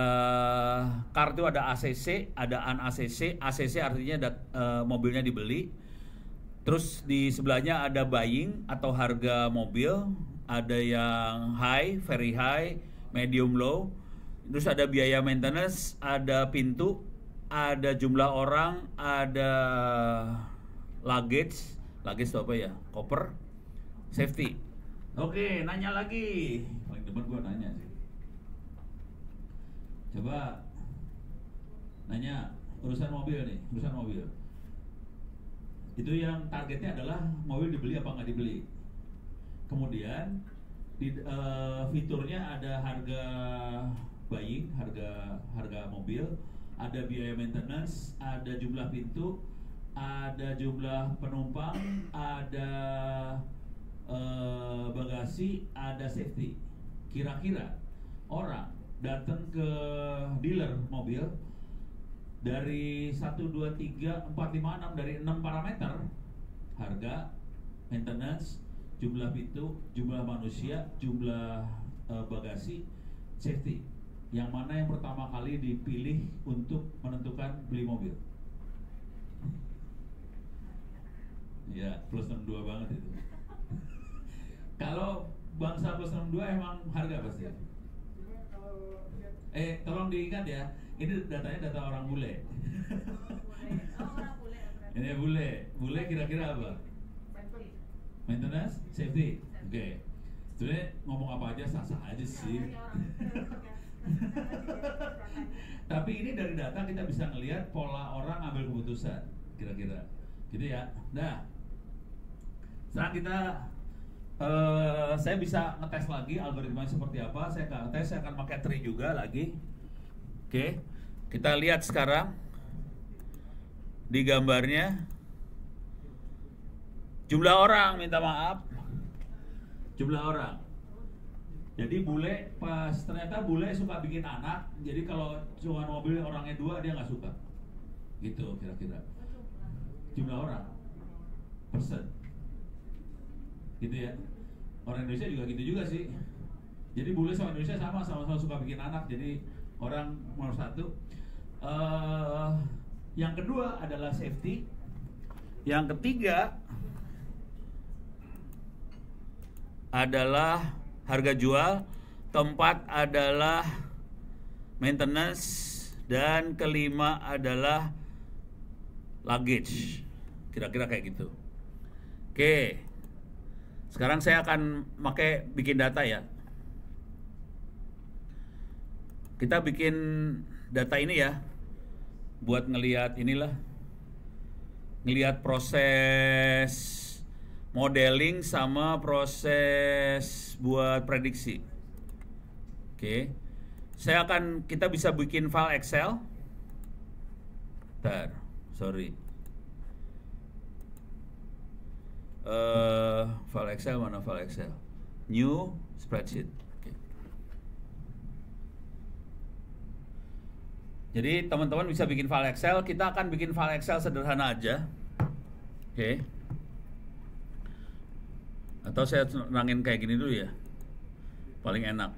car itu ada ACC, ada un-ACC. ACC artinya mobilnya dibeli. Terus di sebelahnya ada buying atau harga mobil, ada yang high, very high, medium low. Terus ada biaya maintenance, ada pintu, ada jumlah orang, ada luggage itu apa ya? Koper, safety. Oke, nanya lagi. Paling depan gua nanya sih. Coba nanya urusan mobil nih, urusan mobil. Itu yang targetnya adalah mobil dibeli apa nggak dibeli. kemudian fiturnya ada harga buying, harga mobil, ada biaya maintenance, ada jumlah pintu, ada jumlah penumpang, ada bagasi, ada safety. Kira-kira orang datang ke dealer mobil dari 1, 2, 3, 4, 5, 6, dari 6 parameter: harga, maintenance, jumlah pintu, jumlah manusia, jumlah bagasi, safety. Yang mana yang pertama kali dipilih untuk menentukan beli mobil? Ya, plus 62 banget itu. Kalau bangsa plus 62 emang harga pasti. Tolong diingat ya, ini datanya data orang bule. Orang bule. Ini bule kira-kira apa? Maintenance, safety. Oke. Sebenarnya ngomong apa aja sah-sah aja sih. Tapi ini dari data kita bisa ngelihat pola orang ambil keputusan, kira-kira. Gitu ya. Nah, sekarang kita saya bisa ngetes lagi algoritmanya seperti apa. Saya akan tes, saya akan pakai tree juga lagi. Oke. Kita lihat sekarang di gambarnya. Jumlah orang, minta maaf. Jumlah orang. Jadi bule ternyata bule suka bikin anak. Jadi kalau cuma mobil orangnya 2 dia nggak suka. Gitu kira-kira. Jumlah orang, persen. Gitu ya. Orang Indonesia juga gitu juga sih. Jadi bule sama Indonesia sama-sama suka bikin anak. Jadi orang nomor 1. Yang kedua adalah safety. Yang ketiga adalah harga jual, keempat adalah maintenance, dan kelima adalah luggage. Kira-kira kayak gitu. Oke. Sekarang saya akan bikin data ya. Kita bikin data ini ya, buat ngelihat ngelihat proses modeling sama proses buat prediksi. Oke. Kita bisa bikin file Excel. File Excel mana file Excel? New spreadsheet. Oke. Jadi teman-teman bisa bikin file Excel. Kita akan bikin file Excel sederhana aja. Oke. Atau saya nerangin kayak gini dulu ya, paling enak.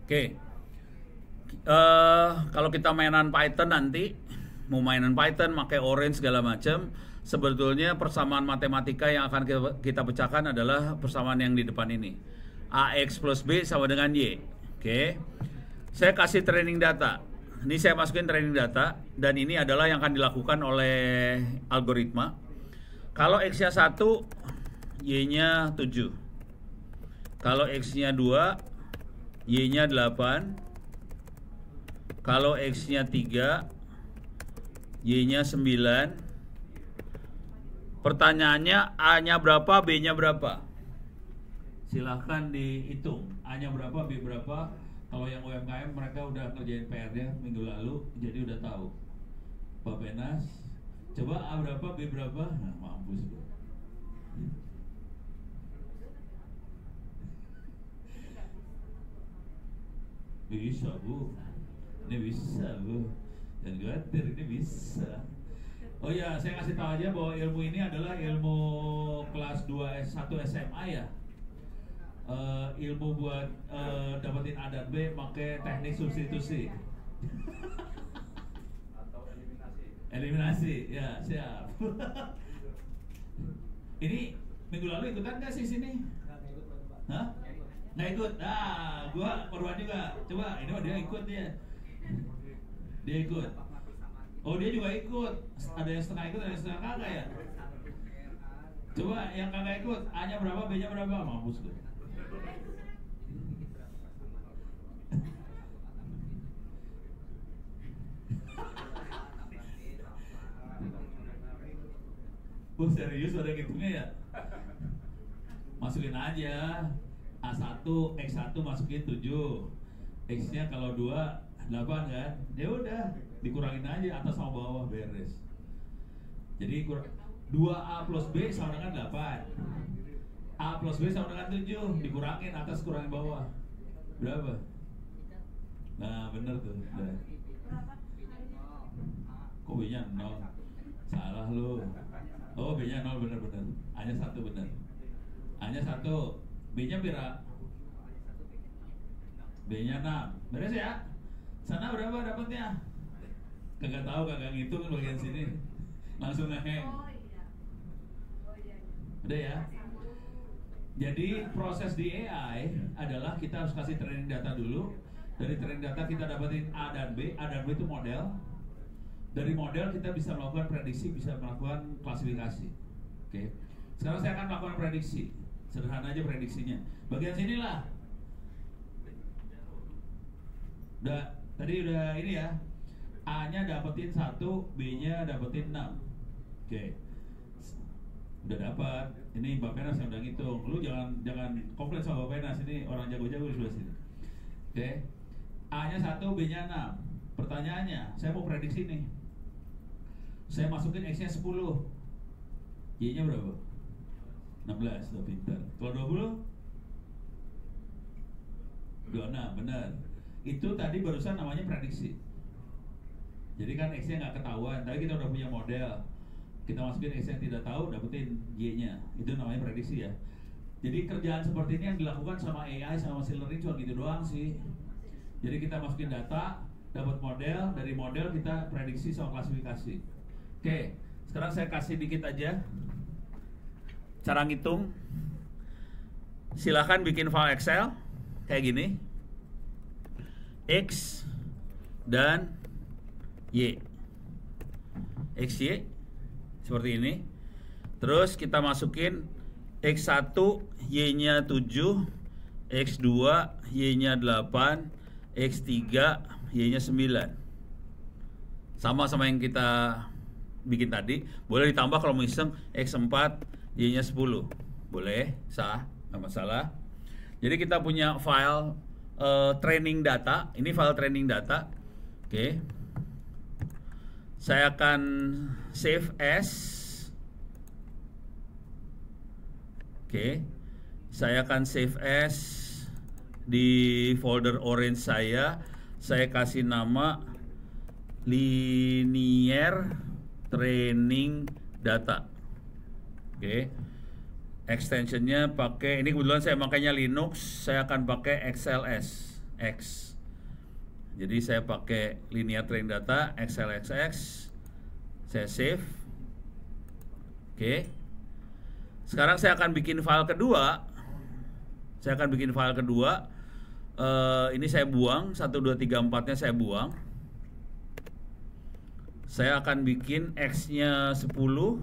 Oke. Kalau kita mainan Python nanti, mau mainan Python, pakai orange segala macam, sebetulnya persamaan matematika yang akan kita pecahkan adalah persamaan yang di depan ini. AX plus B sama dengan Y. Oke. Saya kasih training data. Ini saya masukin training data, dan ini adalah yang akan dilakukan oleh algoritma. Kalau X-nya 1, Y-nya 7. Kalau X-nya 2, Y-nya 8. Kalau X-nya 3, Y-nya 9. Pertanyaannya, A-nya berapa, B-nya berapa? Silahkan dihitung. A-nya berapa, B berapa. Kalau yang UMKM mereka udah ngerjain PR-nya minggu lalu, jadi udah tahu. Pak Penas, coba A berapa, B berapa? Nah, mampus bu. Bisa bu, ini bisa bu. Dan khawatir ini bisa. Oh ya, saya kasih tahu aja bahwa ilmu ini adalah ilmu kelas 2 S1 SMA ya. Ilmu buat dapetin A dan B pakai teknik substitusi. Atau eliminasi. Eliminasi, ya siap. Ini minggu lalu ikutan nggak sih sini? Hah? Nggak ikut. Nah, gua korban juga. Coba, ini dia ikut dia. Dia ikut. Oh dia juga ikut. Ada yang setengah ikut, ada yang setengah kagak ya? Coba yang kagak ikut, A-nya berapa, B-nya berapa? Mampus tuh. Oh serius ada ngitungnya ya? Masukin aja A1, X1 masukin 7, X-nya kalau 2, 8 kan? Ya udah, dikurangin aja atas sama bawah beres. Jadi 2A plus B sama dengan 8, A plus B sama dengan 7, dikurangin atas kurangin bawah. Berapa? Nah bener tuh. Udah. Kok B-nya 0? Salah lu. Oh B-nya 0 bener-bener. A-nya 1 bener. A-nya 1, B-nya pira? B-nya 6. Beres ya? Sana berapa dapatnya? Kagak tahu, kagak ngitung bagian sini. Langsung ngeheng. Oh iya. Oh iya. Udah ya? Jadi proses di AI adalah kita harus kasih training data dulu. Dari training data kita dapatin A dan B. A dan B itu model. Dari model kita bisa melakukan prediksi, bisa melakukan klasifikasi. Oke. Sekarang saya akan melakukan prediksi. Sederhana aja prediksinya. Bagian sinilah. Tadi udah ini ya. A-nya dapetin 1, B-nya dapetin 6. Oke. Udah dapat. Ini Mbak Penas yang udah ngitung. Lu jangan komplain sama Mbak Penas, ini orang jago-jago di sebelah sini. Oke. A-nya 1, B-nya 6. Pertanyaannya, saya mau prediksi nih. Saya masukin X-nya 10. Y-nya berapa? 16, udah pintar. Kalau 20? 26, benar. Itu tadi barusan namanya prediksi. Jadi kan X-nya nggak ketahuan, tapi kita udah punya model. Kita masukin X yang tidak tahu, dapetin Y-nya. Itu namanya prediksi ya. Jadi kerjaan seperti ini yang dilakukan sama AI, sama machine learning cuma gitu doang sih. Jadi kita masukin data, dapat model, dari model kita prediksi sama klasifikasi. Oke, sekarang saya kasih dikit aja cara ngitung. Silahkan bikin file Excel kayak gini. X dan Y. XY seperti ini. Terus kita masukin X1 Y-nya 7, X2 Y-nya 8, X3 Y-nya 9. Sama yang kita bikin tadi. Boleh ditambah kalau mau iseng X4 Y-nya 10. Boleh, sah, nggak masalah. Jadi kita punya file training data. Ini file training data. Oke. Saya akan save as. Oke. Saya akan save as di folder orange saya. Saya kasih nama linear training data. Oke. Extensionnya pakai, ini kebetulan saya makanya Linux, saya akan pakai XLS X. Jadi saya pakai linear training data XLSX. Saya save. Oke. Sekarang saya akan bikin file kedua. Ini saya buang 1, 2, 3, 4-nya saya buang. Saya akan bikin X-nya 10, 20,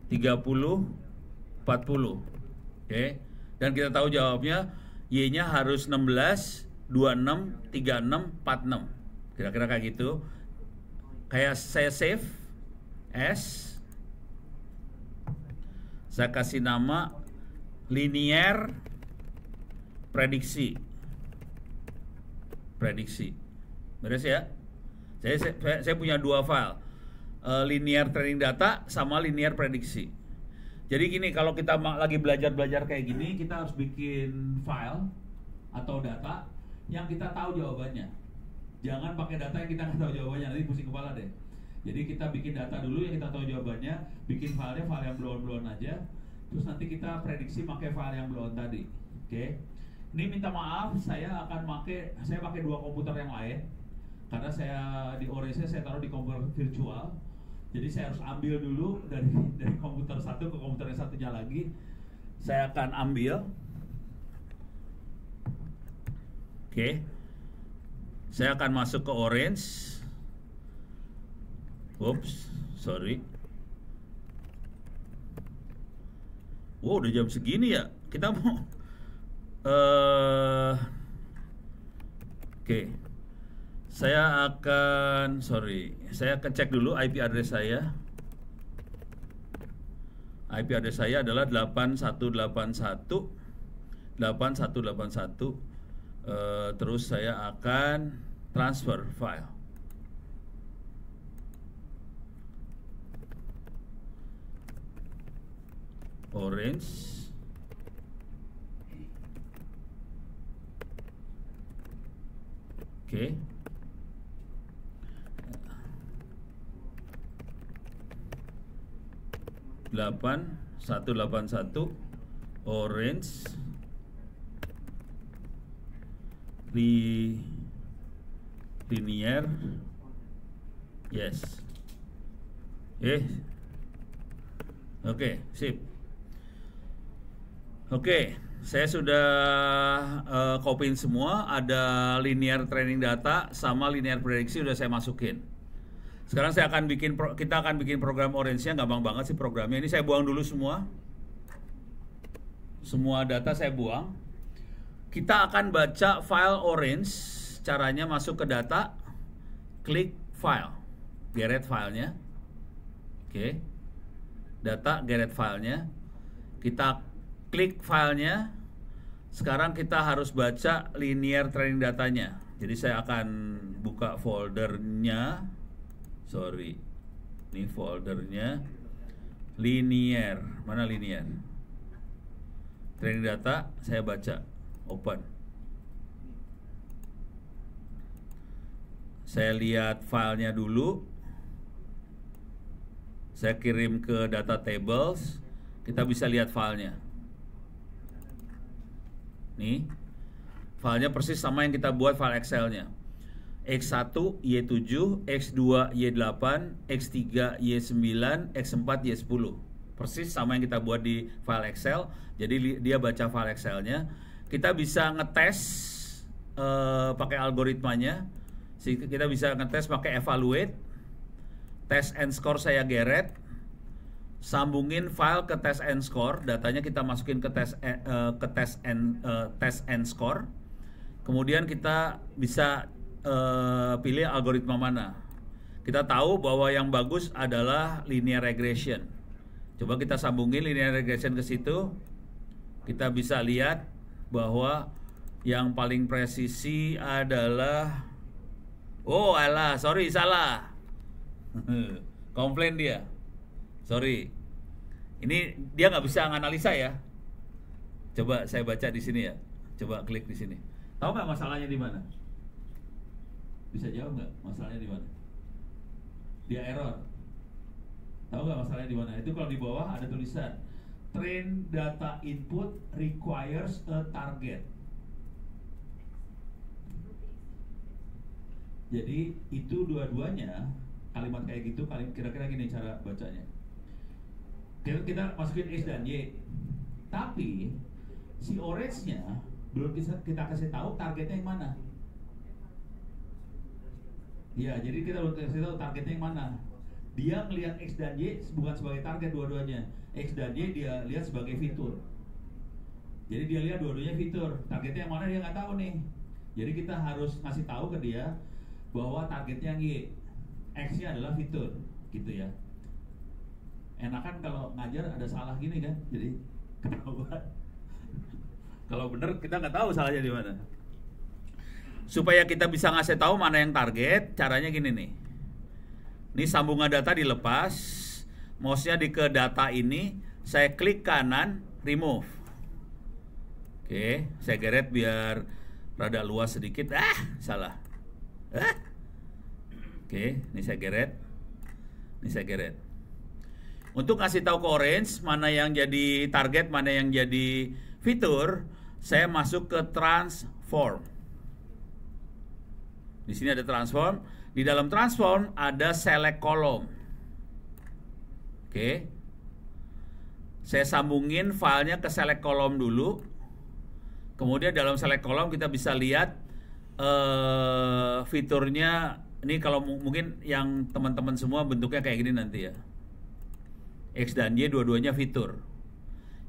30, 40. Oke. Dan kita tahu jawabnya Y-nya harus 16, 26, 36, 46. Kira-kira kayak gitu. Kayak saya save as. Saya kasih nama linear prediksi. Beres ya? Saya punya dua file. Linear training data sama linear prediksi. Jadi gini, kalau kita lagi belajar kayak gini, kita harus bikin file atau data yang kita tahu jawabannya. Jangan pakai data yang kita nggak tahu jawabannya, nanti pusing kepala deh. Jadi kita bikin data dulu yang kita tahu jawabannya, bikin file yang blown aja, terus nanti kita prediksi pakai file yang blown tadi. Oke. Ini minta maaf, saya pakai dua komputer yang lain, karena saya di Oresnya saya taruh di komputer virtual. Jadi saya harus ambil dulu dari komputer satu ke komputer yang satunya lagi. Saya akan ambil. Oke. Saya akan masuk ke orange. Oops, sorry. Wow, udah jam segini ya. Kita mau oke. Saya akan cek dulu IP address saya. IP address saya adalah 8181. Terus saya akan transfer file. Orange. Oke. Delapan satu orange linear, yes. Oke, sip. Oke, saya sudah copyin semua. Ada linear training data sama linear prediksi udah saya masukin. Sekarang kita akan bikin program orange-nya. Gampang banget sih programnya. Ini saya buang dulu semua. Semua data saya buang. Kita akan baca file orange. Caranya masuk ke data, klik file, geret filenya. Oke. Data, geret filenya. Kita klik filenya. Sekarang kita harus baca linear training datanya. Jadi saya akan buka foldernya. Sorry, ini foldernya linear. Mana linear? Training data, saya baca, open. Saya lihat filenya dulu. Saya kirim ke data tables. Kita bisa lihat filenya. Nih, filenya persis sama yang kita buat file Excel-nya. X1, Y7, X2, Y8, X3, Y9, X4, Y10. Persis sama yang kita buat di file Excel. Jadi dia baca file Excel-nya. Kita bisa ngetes pakai algoritmanya. Kita bisa ngetes pakai evaluate. Test and score saya geret. Sambungin file ke test and score. Datanya kita masukin ke test and score. Kemudian kita bisa pilih algoritma mana. Kita tahu bahwa yang bagus adalah linear regression. Coba kita sambungin linear regression ke situ. Kita bisa lihat bahwa yang paling presisi adalah sorry, salah. Komplain dia. Sorry. Ini dia nggak bisa nganalisa ya. Coba saya baca di sini ya. Coba klik di sini. Tahu nggak masalahnya di mana? Bisa jawab nggak masalahnya di mana? Dia error. Tahu nggak masalahnya di mana? Itu kalau di bawah ada tulisan train data input requires a target. Jadi itu dua-duanya kalimat kayak gitu, kira-kira gini cara bacanya. Kita masukin X dan Y, tapi si orange-nya belum kita kasih tahu targetnya yang mana. Ya, jadi kita belum kasih tahu targetnya yang mana. Dia melihat X dan Y bukan sebagai target dua-duanya. X dan Y dia lihat sebagai fitur. Jadi dia lihat dua-duanya fitur. Targetnya yang mana dia nggak tahu nih. Jadi kita harus ngasih tahu ke dia bahwa targetnya yang Y, X-nya adalah fitur, gitu ya. Enakan kalau ngajar ada salah gini kan, jadi ketahuan. Kalau bener kita nggak tahu salahnya di mana. Supaya kita bisa ngasih tahu mana yang target, caranya gini nih. Ini sambungan data dilepas, mouse-nya di ke data ini, saya klik kanan, remove. Oke, saya geret biar rada luas sedikit. Salah. Oke, ini saya geret. Ini saya geret. Untuk ngasih tahu ke orange mana yang jadi target, mana yang jadi fitur, saya masuk ke transform. Di sini ada transform. Di dalam transform ada select column. Oke. Saya sambungin filenya ke select column dulu. Kemudian dalam select column kita bisa lihat fiturnya ini kalau mungkin yang teman-teman semua bentuknya kayak gini nanti ya. X dan Y dua-duanya fitur.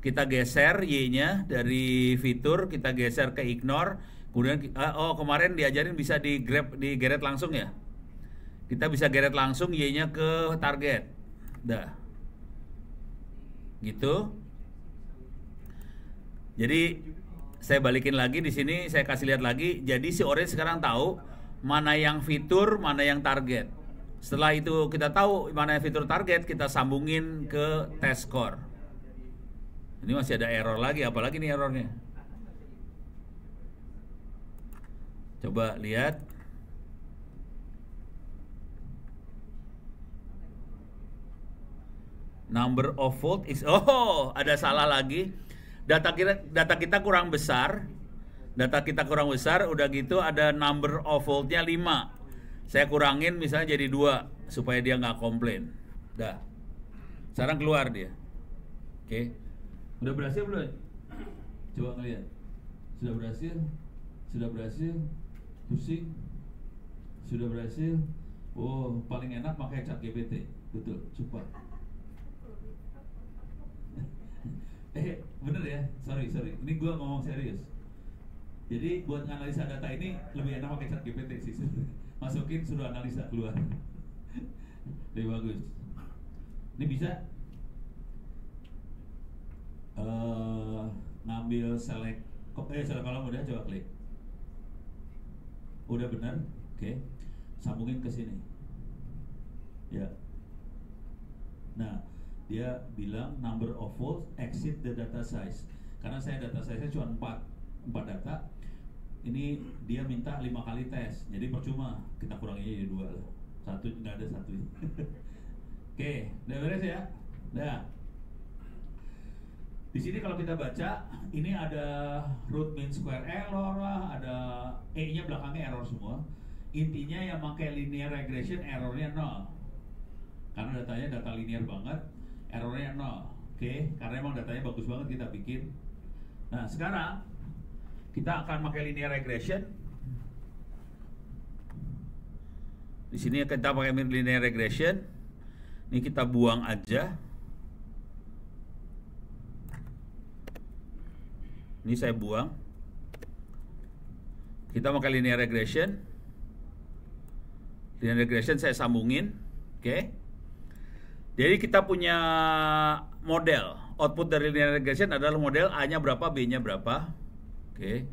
Kita geser Y-nya dari fitur, kita geser ke ignore. Kemudian kemarin diajarin bisa digeret langsung ya. Kita bisa geret langsung Y-nya ke target. Dah. Gitu. Jadi saya balikin lagi di sini, saya kasih lihat lagi. Jadi si Orange sekarang tahu mana yang fitur, mana yang target. Setelah itu kita tahu mana yang fitur target, kita sambungin ke test score. Ini masih ada error lagi, apalagi nih errornya. Coba lihat. Number of volt is ada salah lagi. Data kita kurang besar. Data kita kurang besar, udah gitu ada number of voltnya 5. Saya kurangin misalnya jadi 2 supaya dia nggak komplain. Dah. Sekarang keluar dia. Oke. Udah berhasil belum? Coba ngeliat. Sudah berhasil? Sudah berhasil? Pusing? Sudah berhasil? Oh, paling enak pakai ChatGPT. Betul, cepat. Bener ya? Sorry. Ini gue ngomong serius. Jadi buat analisa data ini lebih enak pakai ChatGPT sih. Masukin suruh analisa keluar. Lebih bagus. Ini bisa ngambil select kolom udah, coba klik. Udah benar. Oke. Sambungin ke sini. Ya. Nah, dia bilang number of volts exceed the data size. Karena saya data size-nya cuma 4 data. Ini dia minta 5 kali tes. Jadi percuma, kita kurangin jadi 2 lah. 1 nggak ada 1. Oke, udah beres ya? Udah. Di sini kalau kita baca, ini ada root mean square error lah, ada E-nya belakangnya error semua. Intinya yang pakai linear regression errornya 0. Karena datanya data linear banget, errornya 0. Oke, karena emang datanya bagus banget kita bikin. Nah, sekarang kita akan pakai linear regression. Di sini kita pakai linear regression. Ini kita buang aja. Ini saya buang. Kita pakai linear regression. Linear regression saya sambungin. Oke. Jadi kita punya model. Output dari linear regression adalah model A-nya berapa, B-nya berapa. Oke.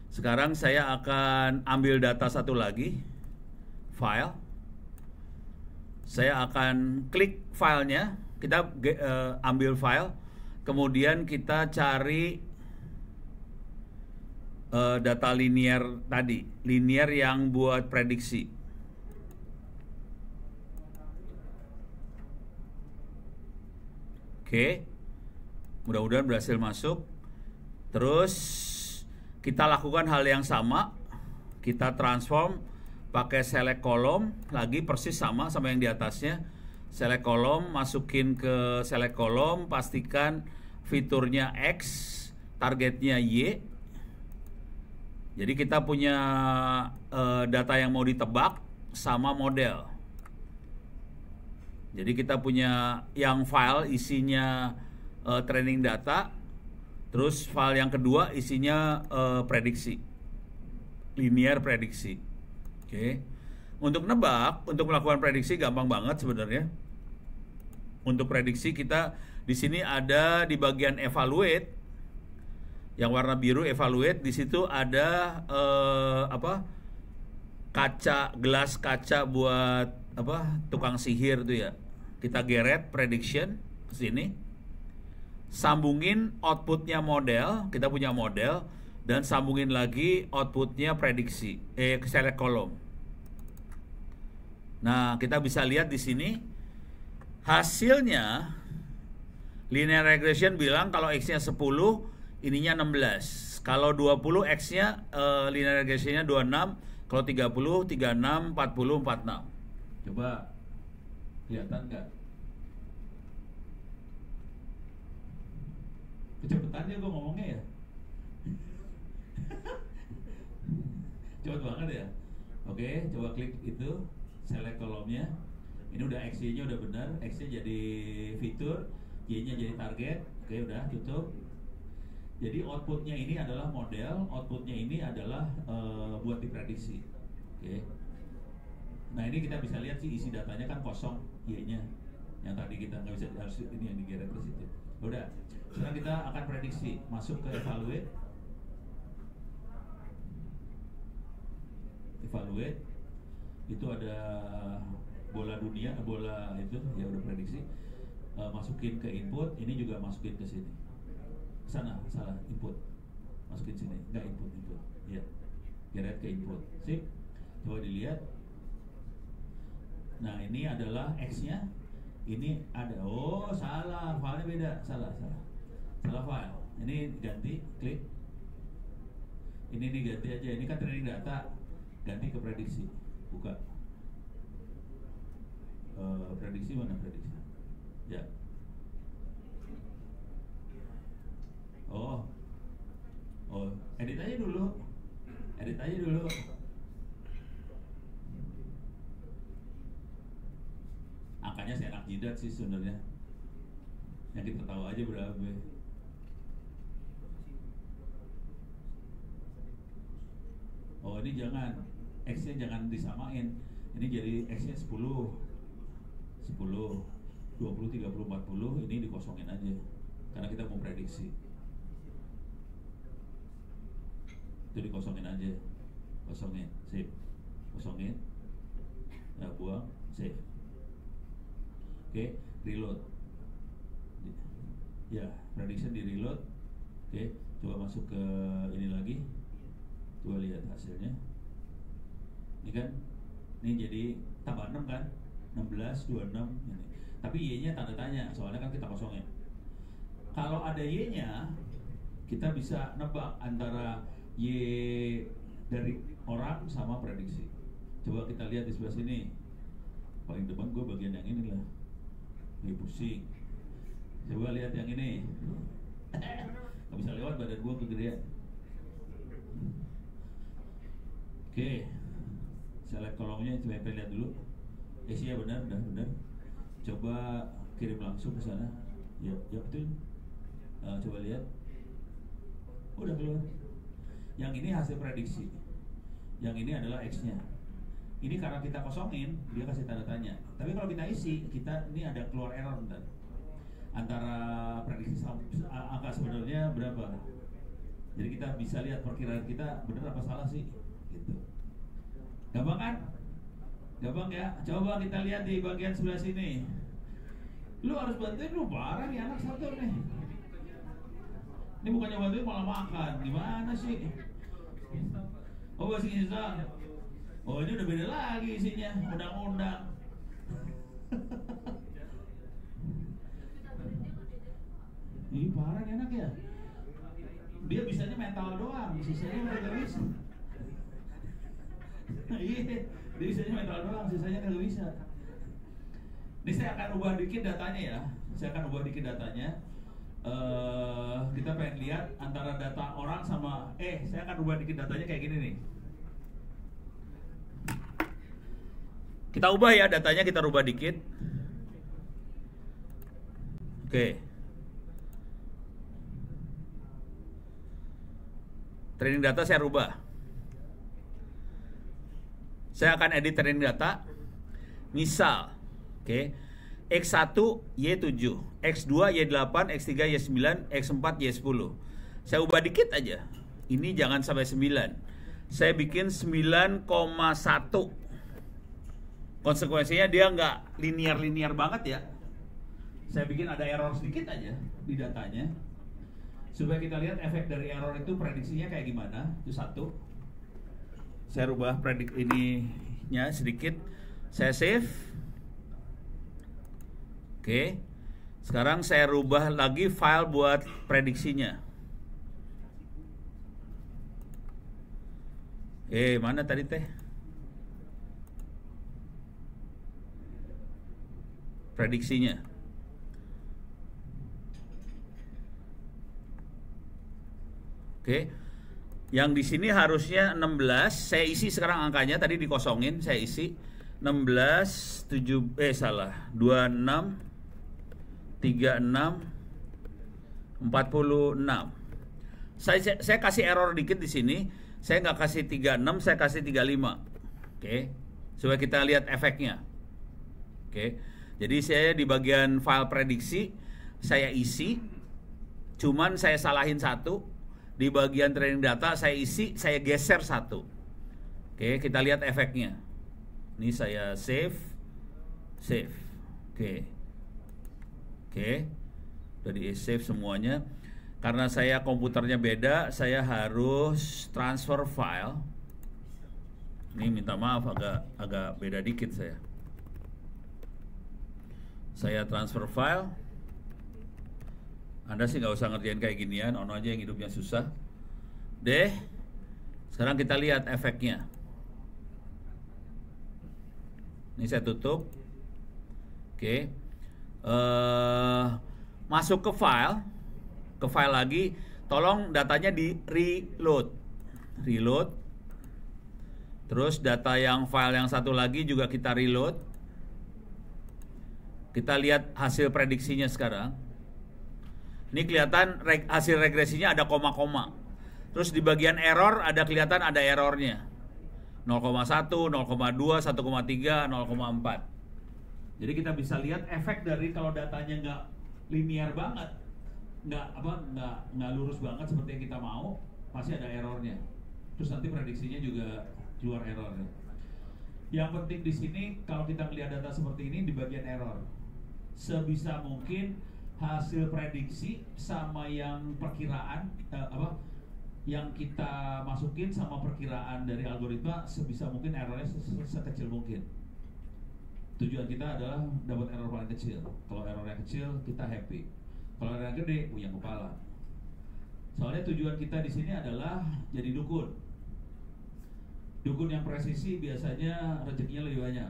Sekarang saya akan ambil data satu lagi. File. Saya akan klik filenya. Kita ambil file. Kemudian kita cari data linear tadi, linear yang buat prediksi. Oke, mudah-mudahan berhasil masuk. Terus kita lakukan hal yang sama, kita transform pakai select column, lagi persis sama yang di atasnya. Select column, masukin ke select column, pastikan fiturnya X, targetnya Y. Jadi kita punya data yang mau ditebak sama model. Jadi kita punya yang file isinya training data, terus file yang kedua isinya prediksi, linear prediksi. Oke. Untuk nebak, untuk melakukan prediksi gampang banget sebenarnya. Untuk prediksi kita di sini ada di bagian evaluate. Yang warna biru evaluate, di situ ada gelas kaca buat tukang sihir tuh ya. Kita geret prediction ke sini. Sambungin outputnya model, kita punya model, dan sambungin lagi outputnya prediksi ke select column. Nah, kita bisa lihat di sini hasilnya linear regression bilang kalau X-nya 10, ininya 16. Kalau 20 X-nya linear regressionnya 26. Kalau 30, 36, 40, 46. Coba kelihatan nggak? Kecepetannya gue ngomongnya ya. Coba cepet banget ya. Oke, coba klik itu, select kolomnya. Ini udah XY-nya udah benar, X-nya jadi fitur, Y-nya jadi target. Oke, udah tutup. Jadi outputnya ini adalah model, outputnya ini adalah buat diprediksi. Oke. Nah ini kita bisa lihat sih isi datanya kan kosong Y-nya. Yang tadi kita nggak bisa, harus ini yang digeret ke situ. Udah. Sekarang kita akan prediksi, masuk ke evaluate. Evaluate. Itu ada bola dunia, bola itu ya udah prediksi. Masukin ke input, ini juga masukin ke sini. Sana, salah, input. Masukin sini, enggak input. Ya. Geret ke input. Sip. Coba dilihat. Nah, ini adalah X-nya. Ini ada. Oh, salah, filenya beda. Salah file. Ini ganti, klik. Ini ganti aja. Ini kan training data. Ganti ke prediksi. Buka. Prediksi mana prediksi? Ya. Oh, edit aja dulu. Angkanya seenak jidat sih sebenarnya. Yang kita tahu aja berapa. Oh, ini jangan X-nya jangan disamain. Ini jadi X-nya 10, 20, 30, 40. Ini dikosongin aja. Karena kita mau prediksi. Itu dikosongin aja, kosongin, save, kosongin, ya buang, save. Oke, reload. Ya, prediction di reload. Oke, coba masuk ke ini lagi. Coba lihat hasilnya. Ini kan, ini jadi tambah 6 kan, 16, 26 ini. Tapi Y-nya tanda tanya, soalnya kan kita kosongin. Kalau ada Y-nya, kita bisa nebak antara Y dari orang sama prediksi. Coba kita lihat di sebelah sini. Paling depan gue bagian yang ini lah. Ini pusing. Coba lihat yang ini. Gak bisa lewat, badan gue kegedean. Oke. Select kolomnya, coba lihat dulu. Iya benar, udah benar. Coba kirim langsung ke sana. Ya betul. Coba lihat. Udah keluar. Yang ini hasil prediksi. Yang ini adalah X-nya. Ini karena kita kosongin, dia kasih tanda tanya. Tapi kalau kita isi, kita ini ada keluar error bentar. Antara prediksi angka sebenarnya berapa. Jadi kita bisa lihat perkiraan kita benar apa salah sih. Gitu. Gampang kan? Gampang ya? Coba kita lihat di bagian sebelah sini. Lu harus bantuin lu, parah nih anak satu nih. Ini bukannya bantuin malah makan. Gimana sih? Oh, masih instan. Oh, ini udah beda lagi isinya. Undang-undang. Ih, parah nih anak ya. Dia bisanya mental doang, sisanya udah bisa. Iya, dia bisanya mental doang, sisanya nggak bisa. Ini saya akan ubah dikit datanya ya. Kita pengen lihat antara data orang sama saya akan ubah dikit datanya kayak gini nih. Kita ubah ya datanya, kita rubah dikit. Oke. Training data saya rubah. Saya akan edit training data. Misal, X1 Y7, X2 Y8, X3 Y9, X4 Y10. Saya ubah dikit aja. Ini jangan sampai 9. Saya bikin 9,1. Konsekuensinya dia nggak linear banget ya. Saya bikin ada error sedikit aja di datanya. Supaya kita lihat efek dari error itu prediksinya kayak gimana. Itu satu. Saya rubah predik ininya sedikit. Saya save. Oke. Sekarang saya rubah lagi file buat prediksinya. Mana tadi teh? Prediksinya. Oke. Yang di sini harusnya 16, saya isi sekarang angkanya, tadi dikosongin, saya isi 16 salah, 26 36 46. Saya kasih error dikit di sini. Saya nggak kasih 36, saya kasih 35. Oke. Supaya kita lihat efeknya. Oke. Jadi saya di bagian file prediksi saya isi, cuman saya salahin satu. Di bagian training data saya isi, saya geser satu. Oke, kita lihat efeknya. Ini saya save. Oke. Udah di save semuanya. Karena saya komputernya beda, saya harus transfer file. Ini minta maaf agak beda dikit saya. Saya transfer file. Anda sih nggak usah ngerjain kayak ginian, ono aja yang hidupnya susah. Deh, sekarang kita lihat efeknya. Ini saya tutup. Oke. Masuk ke file lagi. Tolong datanya di reload. Terus data yang file yang satu lagi juga kita reload. Kita lihat hasil prediksinya sekarang. Ini kelihatan hasil regresinya ada koma-koma. Terus di bagian error kelihatan ada errornya. 0,1, 0,2, 1,3, 0,4. Jadi kita bisa lihat efek dari kalau datanya nggak linear banget, nggak lurus banget seperti yang kita mau, pasti ada errornya. Terus nanti prediksinya juga keluar errornya. Yang penting di sini kalau kita melihat data seperti ini di bagian error, sebisa mungkin hasil prediksi sama yang perkiraan yang kita masukin sama perkiraan dari algoritma sebisa mungkin errornya sekecil mungkin. Tujuan kita adalah dapat error paling kecil. Kalau errornya kecil kita happy. Kalau errornya gede punya kepala. Soalnya tujuan kita di sini adalah jadi dukun. Dukun yang presisi biasanya rezekinya lebih banyak.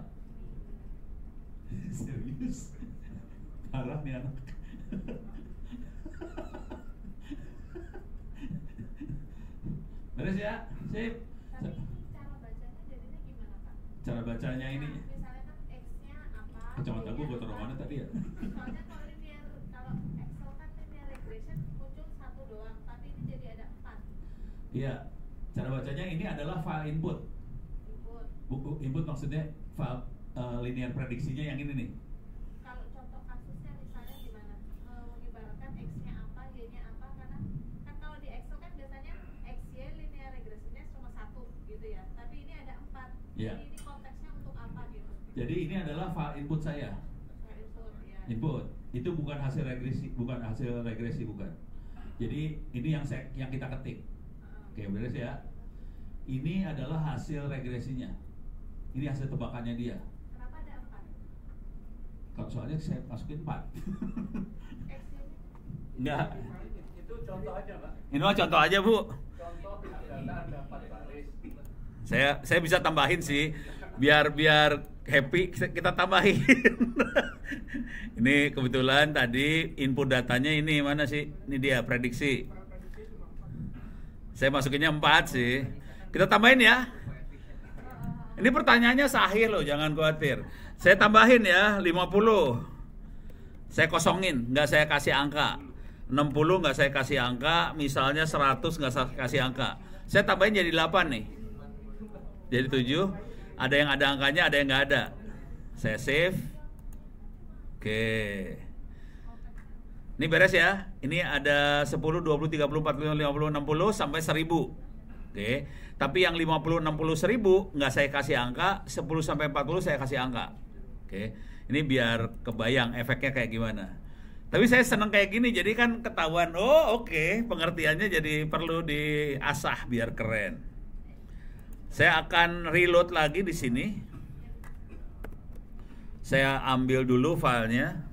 Serius? Parah nih anak. Beres ya? Sip. Tapi cara bacanya jadinya gimana, Pak? Cara bacanya ini. Misalnya kan X-nya apa? Kacamata gue buat taruh mana tadi ya? Soalnya kalau Excel kan linear regression muncul satu doang, tapi ini jadi ada 4 Iya. Cara bacanya ini adalah file input. Input maksudnya file linear prediksinya yang ini nih. Kalau contoh kasusnya misalnya gimana? Mengibaratkan X-nya apa, Y-nya apa, karena kan kalau di Excel kan biasanya X, Y linear regressionnya cuma 1 gitu ya, tapi ini ada 4. Iya. Jadi ini konteksnya untuk apa gitu? Jadi ini adalah file input saya. Input, ya. Input itu bukan hasil regresi, bukan. Jadi ini yang kita ketik. Oke, beres ya. Ini adalah hasil regresinya. Ini hasil tebakannya dia. Kenapa ada 4? Kalau soalnya saya masukin 4. X-nya Enggak. Itu contoh aja, Pak. Ini mah contoh aja, Bu. Contoh data ada 4 baris. Saya bisa tambahin sih. Biar happy kita tambahin. Ini kebetulan tadi input datanya ini mana sih? Ini dia prediksi. Saya masukinnya 4 sih. Kita tambahin ya. Ini pertanyaannya sahih loh, jangan khawatir. Saya tambahin ya 50. Saya kosongin, nggak saya kasih angka. 60 nggak saya kasih angka, misalnya 100 nggak saya kasih angka. Saya tambahin jadi 8 nih. Jadi 7. Ada yang ada angkanya, ada yang nggak ada. Saya save. Oke. Ini beres ya. Ini ada 10, 20, 30, 40, 50, 60 sampai 1000. Oke. Tapi yang 50, 60, 1000 nggak saya kasih angka, 10 sampai 40 saya kasih angka. Oke. Ini biar kebayang efeknya kayak gimana. Tapi saya seneng kayak gini, jadi kan ketahuan. Oh oke, pengertiannya jadi perlu diasah biar keren. Saya akan reload lagi di sini. Saya ambil dulu filenya.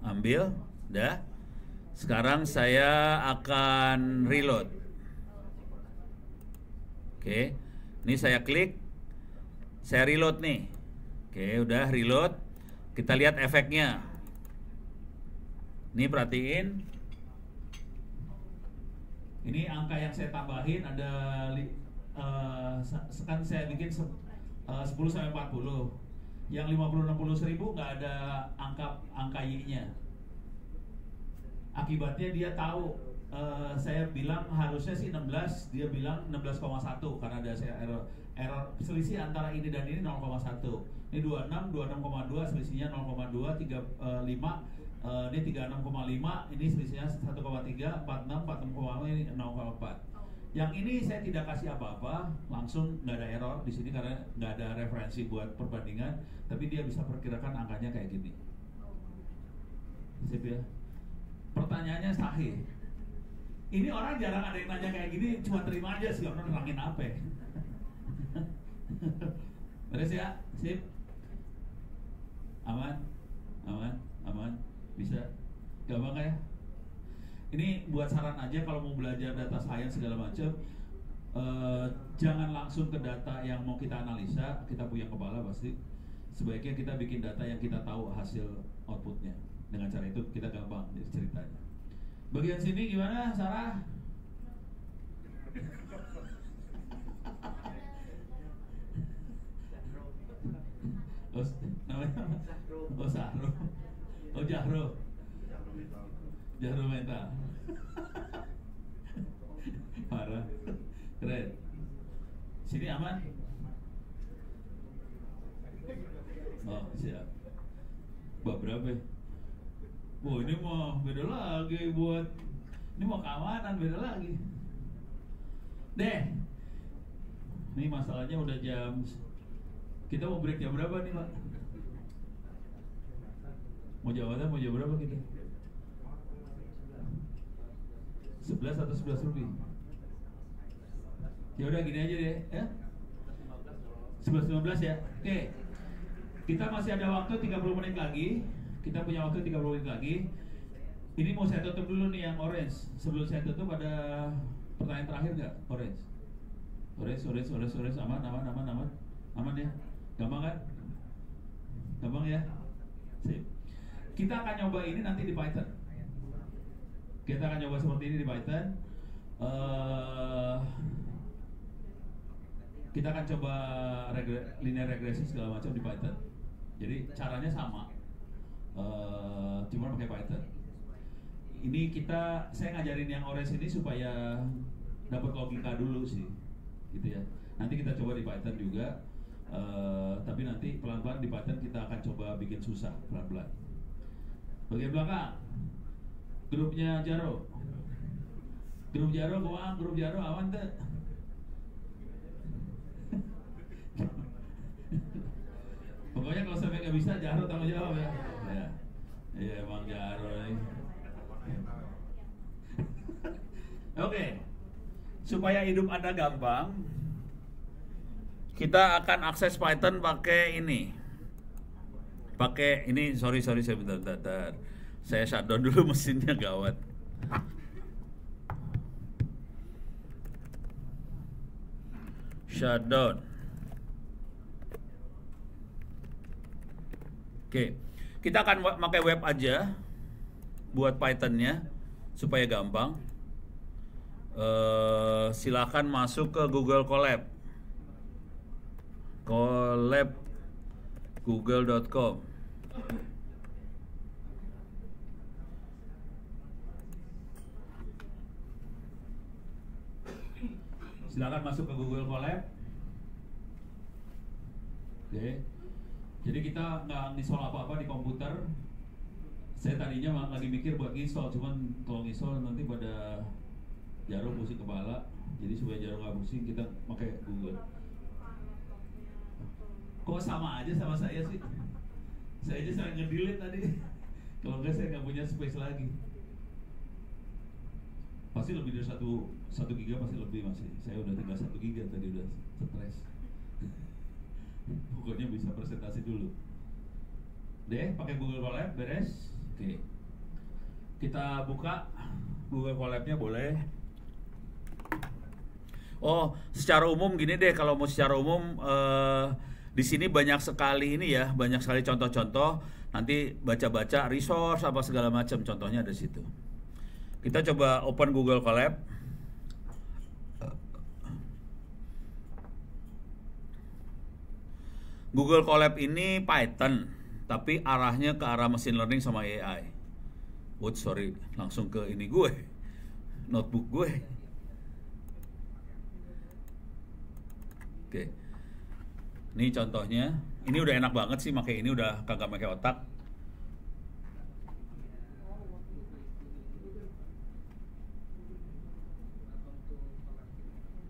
Ambil, dah. Sekarang saya akan reload. Oke, ini saya klik. Saya reload nih. Oke, udah reload. Kita lihat efeknya. Ini perhatiin. Ini angka yang saya tambahin ada kan saya bikin 10 sampai 40. Yang 50-60 ribu nggak ada angka Y-nya. Akibatnya dia tahu saya bilang harusnya sih 16, dia bilang 16,1 karena ada saya error selisih antara ini dan ini 0,1. Ini 26, 26,2 selisihnya 0,2, 35 ini 36,5, ini selisihnya 1,3, 46, 46,5, ini 0,4. Yang ini saya tidak kasih apa-apa, langsung nggak ada error di sini karena nggak ada referensi buat perbandingan, tapi dia bisa perkirakan angkanya kayak gini. Sip ya. Pertanyaannya sahih. Ini orang jarang ada yang nanya kayak gini, cuma terima aja sih, orang nerangin apa ya. Beres ya? Sip? Aman? Aman? Aman? Bisa? Gampang ya? Ini buat saran aja kalau mau belajar data science segala macam, jangan langsung ke data yang mau kita analisa, kita punya kepala pasti. Sebaiknya kita bikin data yang kita tahu hasil outputnya. Dengan cara itu kita gampang ceritanya. Bagian sini gimana, Sarah? Namanya apa? Sahro. Jahro. Jahro mental. Parah. Keren. Sini aman? Oh, siap. Bab berapa? Oh, ini mau beda lagi buat. Ini mau keamanan beda lagi. Deh. Ini masalahnya udah jam. Kita mau break jam berapa nih, Pak? Mau jam berapa kita? 11 atau 11 lebih? Ya udah gini aja deh, ya. 11.15 ya. Oke. Kita masih ada waktu 30 menit lagi. Kita punya waktu 30 menit lagi. Ini mau saya tutup dulu nih yang orange. Sebelum saya tutup ada pertanyaan terakhir nggak? Orange. Aman. Aman ya? Gampang kan? Gampang ya? Sip. Kita akan nyoba ini nanti di Python. Kita akan coba seperti ini di Python. Kita akan coba linear regression segala macam di Python. Jadi caranya sama, cuma pakai Python. Ini saya ngajarin yang orange ini supaya dapat logika dulu sih, gitu ya. Nanti kita coba di Python juga, tapi nanti pelan-pelan di Python kita akan coba bikin susah pelan-pelan. Bagian belakang, grupnya Jaro. Grup Jaro aman tuh. Pokoknya kalau sampai nggak bisa, Jaro tanggung jawab ya. Iya emang Jaro nih. Oke, supaya hidup Anda gampang, kita akan akses Python pakai ini. Sorry saya bentar. Saya shutdown dulu mesinnya, gawat. Shutdown. Oke, kita akan pakai web aja buat Pythonnya supaya gampang. Silakan masuk ke Google Colab. Google.com. Silakan masuk ke Google Colab. Oke. Jadi kita nggak install apa-apa di komputer. Saya tadinya lagi mikir buat install, cuman kalau install nanti pada Jaro pusing kepala. Jadi supaya Jaro nggak pusing, kita pakai Google. Kok sama aja sama saya sih? Saya aja sering nge-delete tadi. Kalau enggak saya nggak punya space lagi. Pasti lebih dari 1 giga pasti lebih masih. Saya udah tinggal 1 giga tadi, udah stres. Pokoknya bisa presentasi dulu. Deh, pakai Google Colab, beres. Oke. Kita buka Google Colab-nya boleh. Oh, secara umum gini deh, kalau mau secara umum di sini banyak sekali contoh-contoh. Nanti baca-baca resource apa segala macam, contohnya ada situ. Kita coba open Google Colab. Google Colab ini Python, tapi arahnya ke arah machine learning sama AI. Sorry, langsung ke ini gue, notebook gue. Oke, ini contohnya. Ini udah enak banget sih, pakai ini udah kagak pakai otak.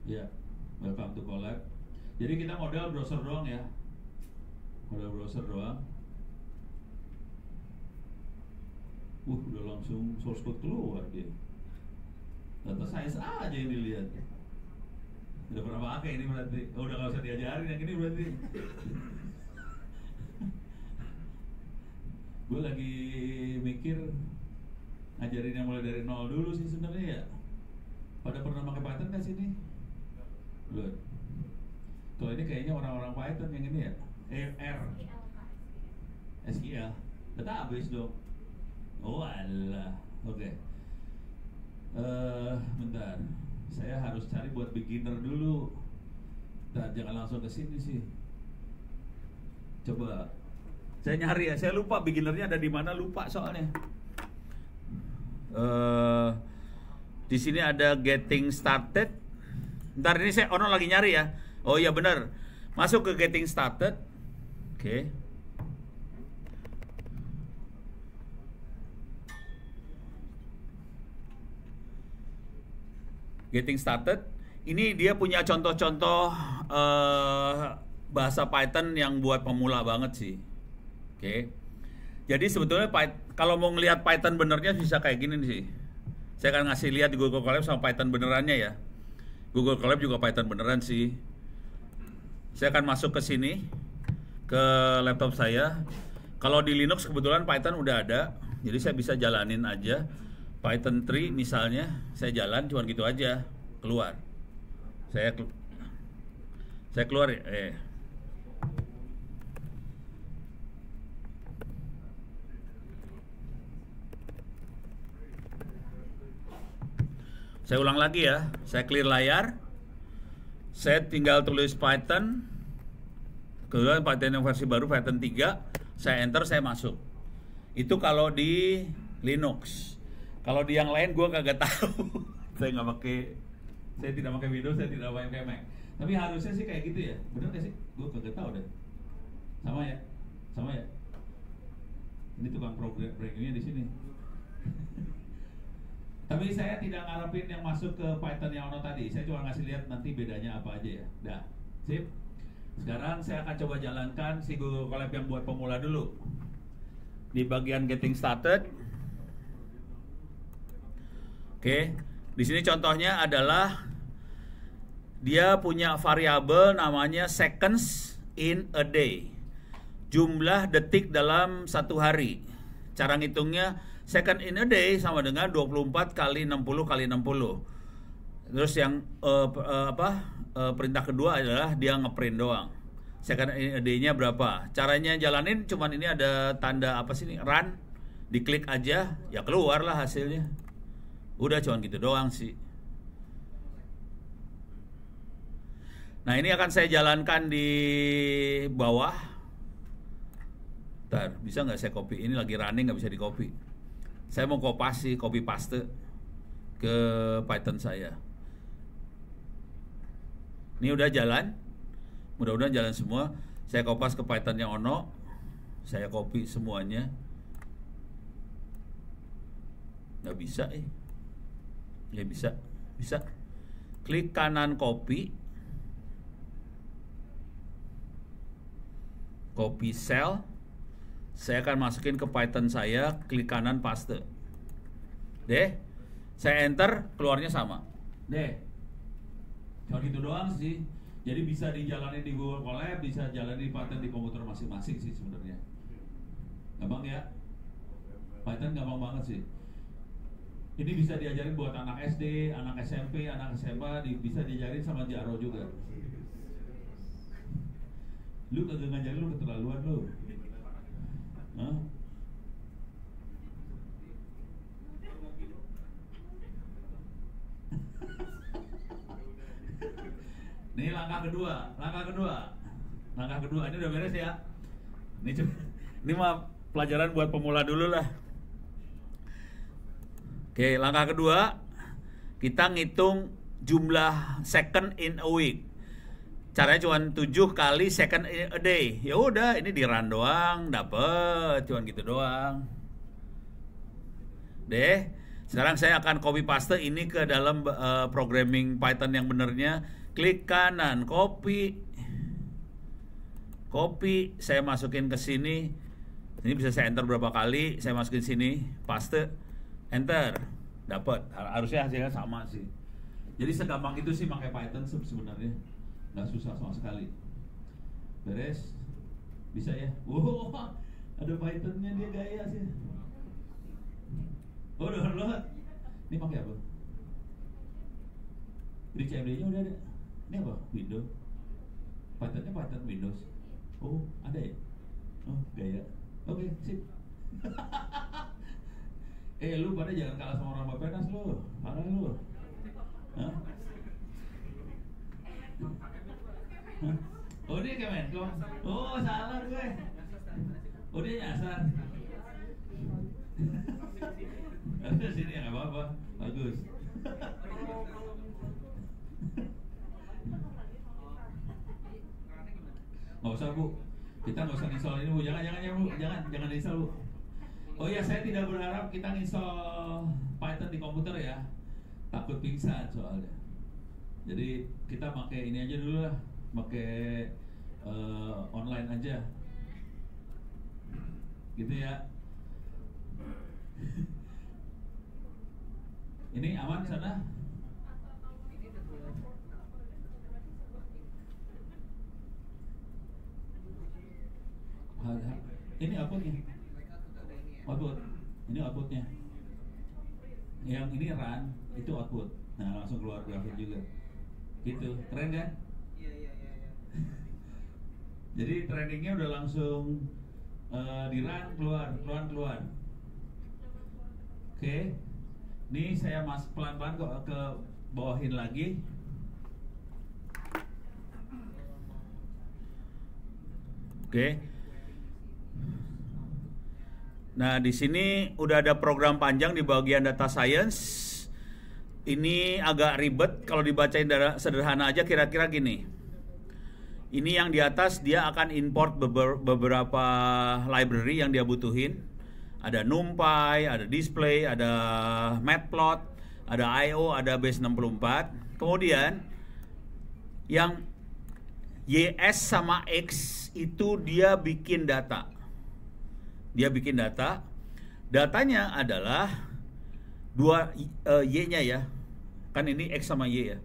Ya, welcome to Colab. Jadi kita model browser doang ya, model browser doang. Udah langsung source code keluar dia. Data science aja yang dilihat. Udah pernah pakai ini berarti. Udah gak usah diajarin yang ini berarti. Gue lagi mikir ngajarin yang mulai dari nol dulu sih sebenarnya ya. Pada pernah pakai Python kan sini? Belum. Kalau ini kayaknya orang-orang Python yang ini ya. R, SQL, database dong. Oh alah, oke. Bentar, saya harus cari buat beginner dulu. Bentar, jangan langsung ke sini sih. Coba, saya nyari ya. Saya lupa beginnernya ada di mana, lupa soalnya. Di sini ada getting started. Bentar, ini saya Ono lagi nyari ya. Oh iya benar, masuk ke getting started. Oke. Getting started. Ini dia punya contoh-contoh bahasa Python yang buat pemula banget sih. Oke. Jadi sebetulnya kalau mau ngelihat Python benernya bisa kayak gini sih. Saya akan ngasih lihat di Google Colab sama Python benerannya ya. Google Colab juga Python beneran sih. Saya akan masuk ke sini, ke laptop saya. Kalau di Linux kebetulan Python udah ada, jadi saya bisa jalanin aja. Python 3 misalnya, saya jalan cuma gitu aja, keluar. Saya keluar Saya ulang lagi ya, saya clear layar. Saya tinggal tulis Python. Kemudian Python yang versi baru, Python 3. Saya enter, saya masuk. Itu kalau di Linux. Kalau di yang lain gue kagak tahu. Saya tidak pakai Windows, saya tidak pakai Mac. Tapi harusnya sih kayak gitu ya. Bener gak sih? Gue kagak tahu deh. Sama ya? Ini tukang programmingnya di sini. Tapi saya tidak ngarepin yang masuk ke Python yang Ono tadi. Saya cuma ngasih lihat nanti bedanya apa aja ya. Dah, sip. Sekarang saya akan coba jalankan si Google Colab yang buat pemula dulu. Di bagian getting started. Oke, di sini contohnya adalah dia punya variabel namanya seconds in a day. Jumlah detik dalam satu hari. Cara ngitungnya second in a day sama dengan 24 kali 60 kali 60. Terus yang perintah kedua adalah dia ngeprint doang. Second in a day-nya berapa? Caranya jalanin cuman ini ada tanda apa sih ini? Run. Diklik aja, ya keluar lah hasilnya. Udah cuman gitu doang sih. Nah ini akan saya jalankan di bawah. Bentar, bisa nggak saya copy? Ini lagi running nggak bisa di copy. Saya mau copy paste ke Python saya. Ini udah jalan. Mudah-mudahan jalan semua. Saya kopas ke Python yang Ono. Saya copy semuanya. Nggak bisa Ya bisa. Klik kanan copy cell. Saya akan masukin ke Python saya. Klik kanan paste. Deh, saya enter, keluarnya sama. Deh, cuma gitu doang sih. Jadi bisa dijalanin di Google Colab, bisa jalanin di Python di komputer masing-masing sih sebenarnya. Gampang ya? Python gampang banget sih. Ini bisa diajarin buat anak SD, anak SMP, anak SMA, bisa diajarin sama Jaro juga. Lu kagak ngajarin, lu keterlaluan lu. Hah? Nih langkah kedua. Langkah kedua ini udah beres ya. Ini mah pelajaran buat pemula dulu lah. Oke, langkah kedua kita ngitung jumlah second in a week. Caranya cuma 7 kali second in a day. Ya udah, ini di run doang dapet, cuma gitu doang. Deh, sekarang saya akan copy paste ini ke dalam programming Python yang benernya. Klik kanan, copy, saya masukin ke sini. Ini bisa saya enter berapa kali, saya masukin sini, paste, enter, dapat. Harusnya hasilnya sama sih. Jadi segampang itu sih pakai Python sebenarnya, nggak susah sama sekali. Beres, bisa ya. Wow, ada Pythonnya, dia gaya sih. Oh, download. Ini pakai apa? Di CMD-nya udah ada. Ini apa? Windows. Pythonnya Python Windows. Oh, ada ya? Oh, gaya. Oke, sip. Lu pada jangan kalah sama orang Bapenas lu. Parah lu. Hah? Hah? Oh, dia Kemenkom. Oh, salah gue. Oh, dia nyasar. Ada sini nggak apa-apa, bagus. Nggak usah Bu, kita nggak usah install ini Bu, jangan Bu, jangan install Bu. Oh ya, saya tidak berharap kita install Python di komputer ya, takut pingsan soalnya. Jadi kita pakai ini aja dulu lah, pakai online aja, gitu ya. Ini aman sana? Ini outputnya. Output. Ini outputnya. Yang ini run, itu output. Nah, langsung keluar grafik juga. Gitu, keren kan? Iya. Jadi trainingnya udah langsung di run, keluar. Oke. Ini saya pelan-pelan kok ke bawahin lagi. Oke. Nah, di sini udah ada program panjang di bagian data science. Ini agak ribet kalau dibacain sederhana aja, kira-kira gini. Ini yang di atas dia akan import beberapa library yang dia butuhin. Ada NumPy, ada Display, ada Matplot, ada I/O, ada Base64. Kemudian yang YS sama X itu dia bikin data. Datanya adalah dua Y-nya ya. Kan ini X sama Y ya.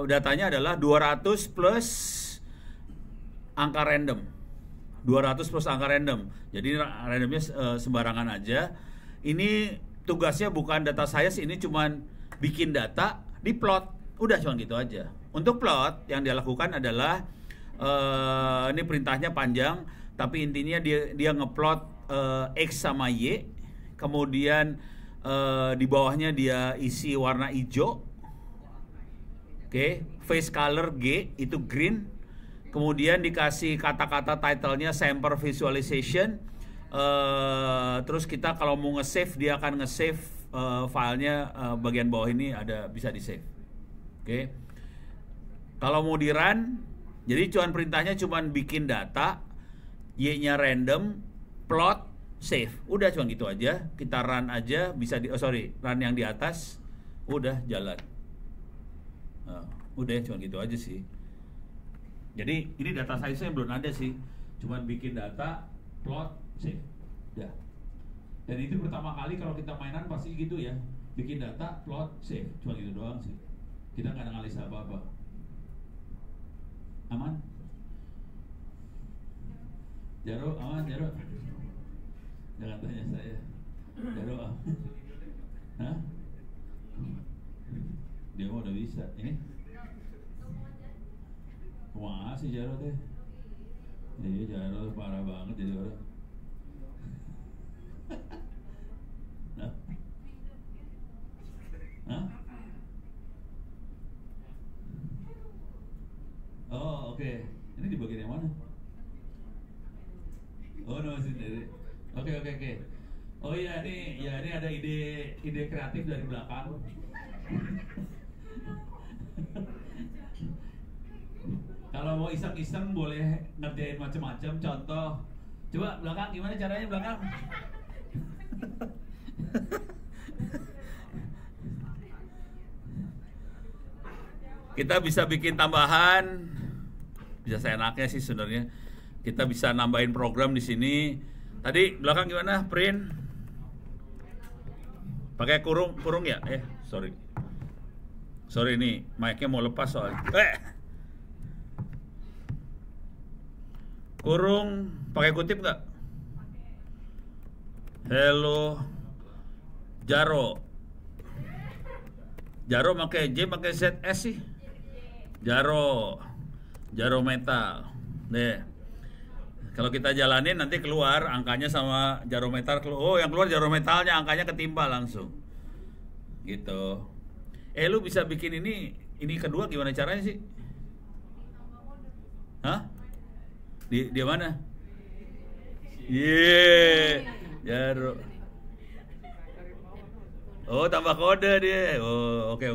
Datanya adalah 200 plus angka random. 200 plus angka random. Jadi randomnya sembarangan aja. Ini tugasnya bukan data science, ini cuman bikin data, di plot. Udah cuma gitu aja. Untuk plot yang dia lakukan adalah ini perintahnya panjang, tapi intinya dia ngeplot X sama Y. Kemudian di bawahnya dia isi warna hijau. Oke, face color G itu green. Kemudian dikasih kata-kata titlenya Sample Visualization. Terus kita kalau mau nge-save, dia akan nge-save filenya bagian bawah ini bisa di-save. Oke. Kalau mau di-run, jadi perintahnya cuman bikin data, Y-nya random, plot, save. Udah cuma gitu aja. Kita run aja, bisa run yang di atas, udah jalan. Udah cuma gitu aja sih. Jadi ini data size-nya belum ada sih, cuman bikin data, plot, save, dah. Dan itu pertama kali kalau kita mainan pasti gitu ya, bikin data, plot, save, cuma gitu doang sih. Kita nggak analisa apa-apa. Aman? Jaro, aman Jaro? Jangan tanya saya. Jaro, hah? Dia mau udah bisa. Ini? Wah sih Jaro teh. Iya Jaro parah banget jadi orang. Hah? Oh oke. Ini di oke. Oh iya, ini ada ide kreatif dari belakang. Kalau mau iseng-iseng boleh ngerjain macam-macam. Contoh, coba belakang gimana caranya belakang? Kita bisa bikin tambahan, bisa seenaknya sih sebenarnya. Kita bisa nambahin program di sini. Tadi belakang gimana? Print? Pakai kurung ya? Sorry. Sorry nih, mic-nya mau lepas soalnya. Kurung pakai kutip nggak? Hello Jaro. Jaro pakai J pakai ZS sih. Jaro metal. Deh. Kalau kita jalanin nanti keluar angkanya sama Jaro metal. Oh, yang keluar Jaro metalnya, angkanya ketimpa langsung. Gitu. Lu bisa bikin ini kedua gimana caranya sih? Hah? Di mana? Jaro. Oh, tambah kode dia. Oh, oke.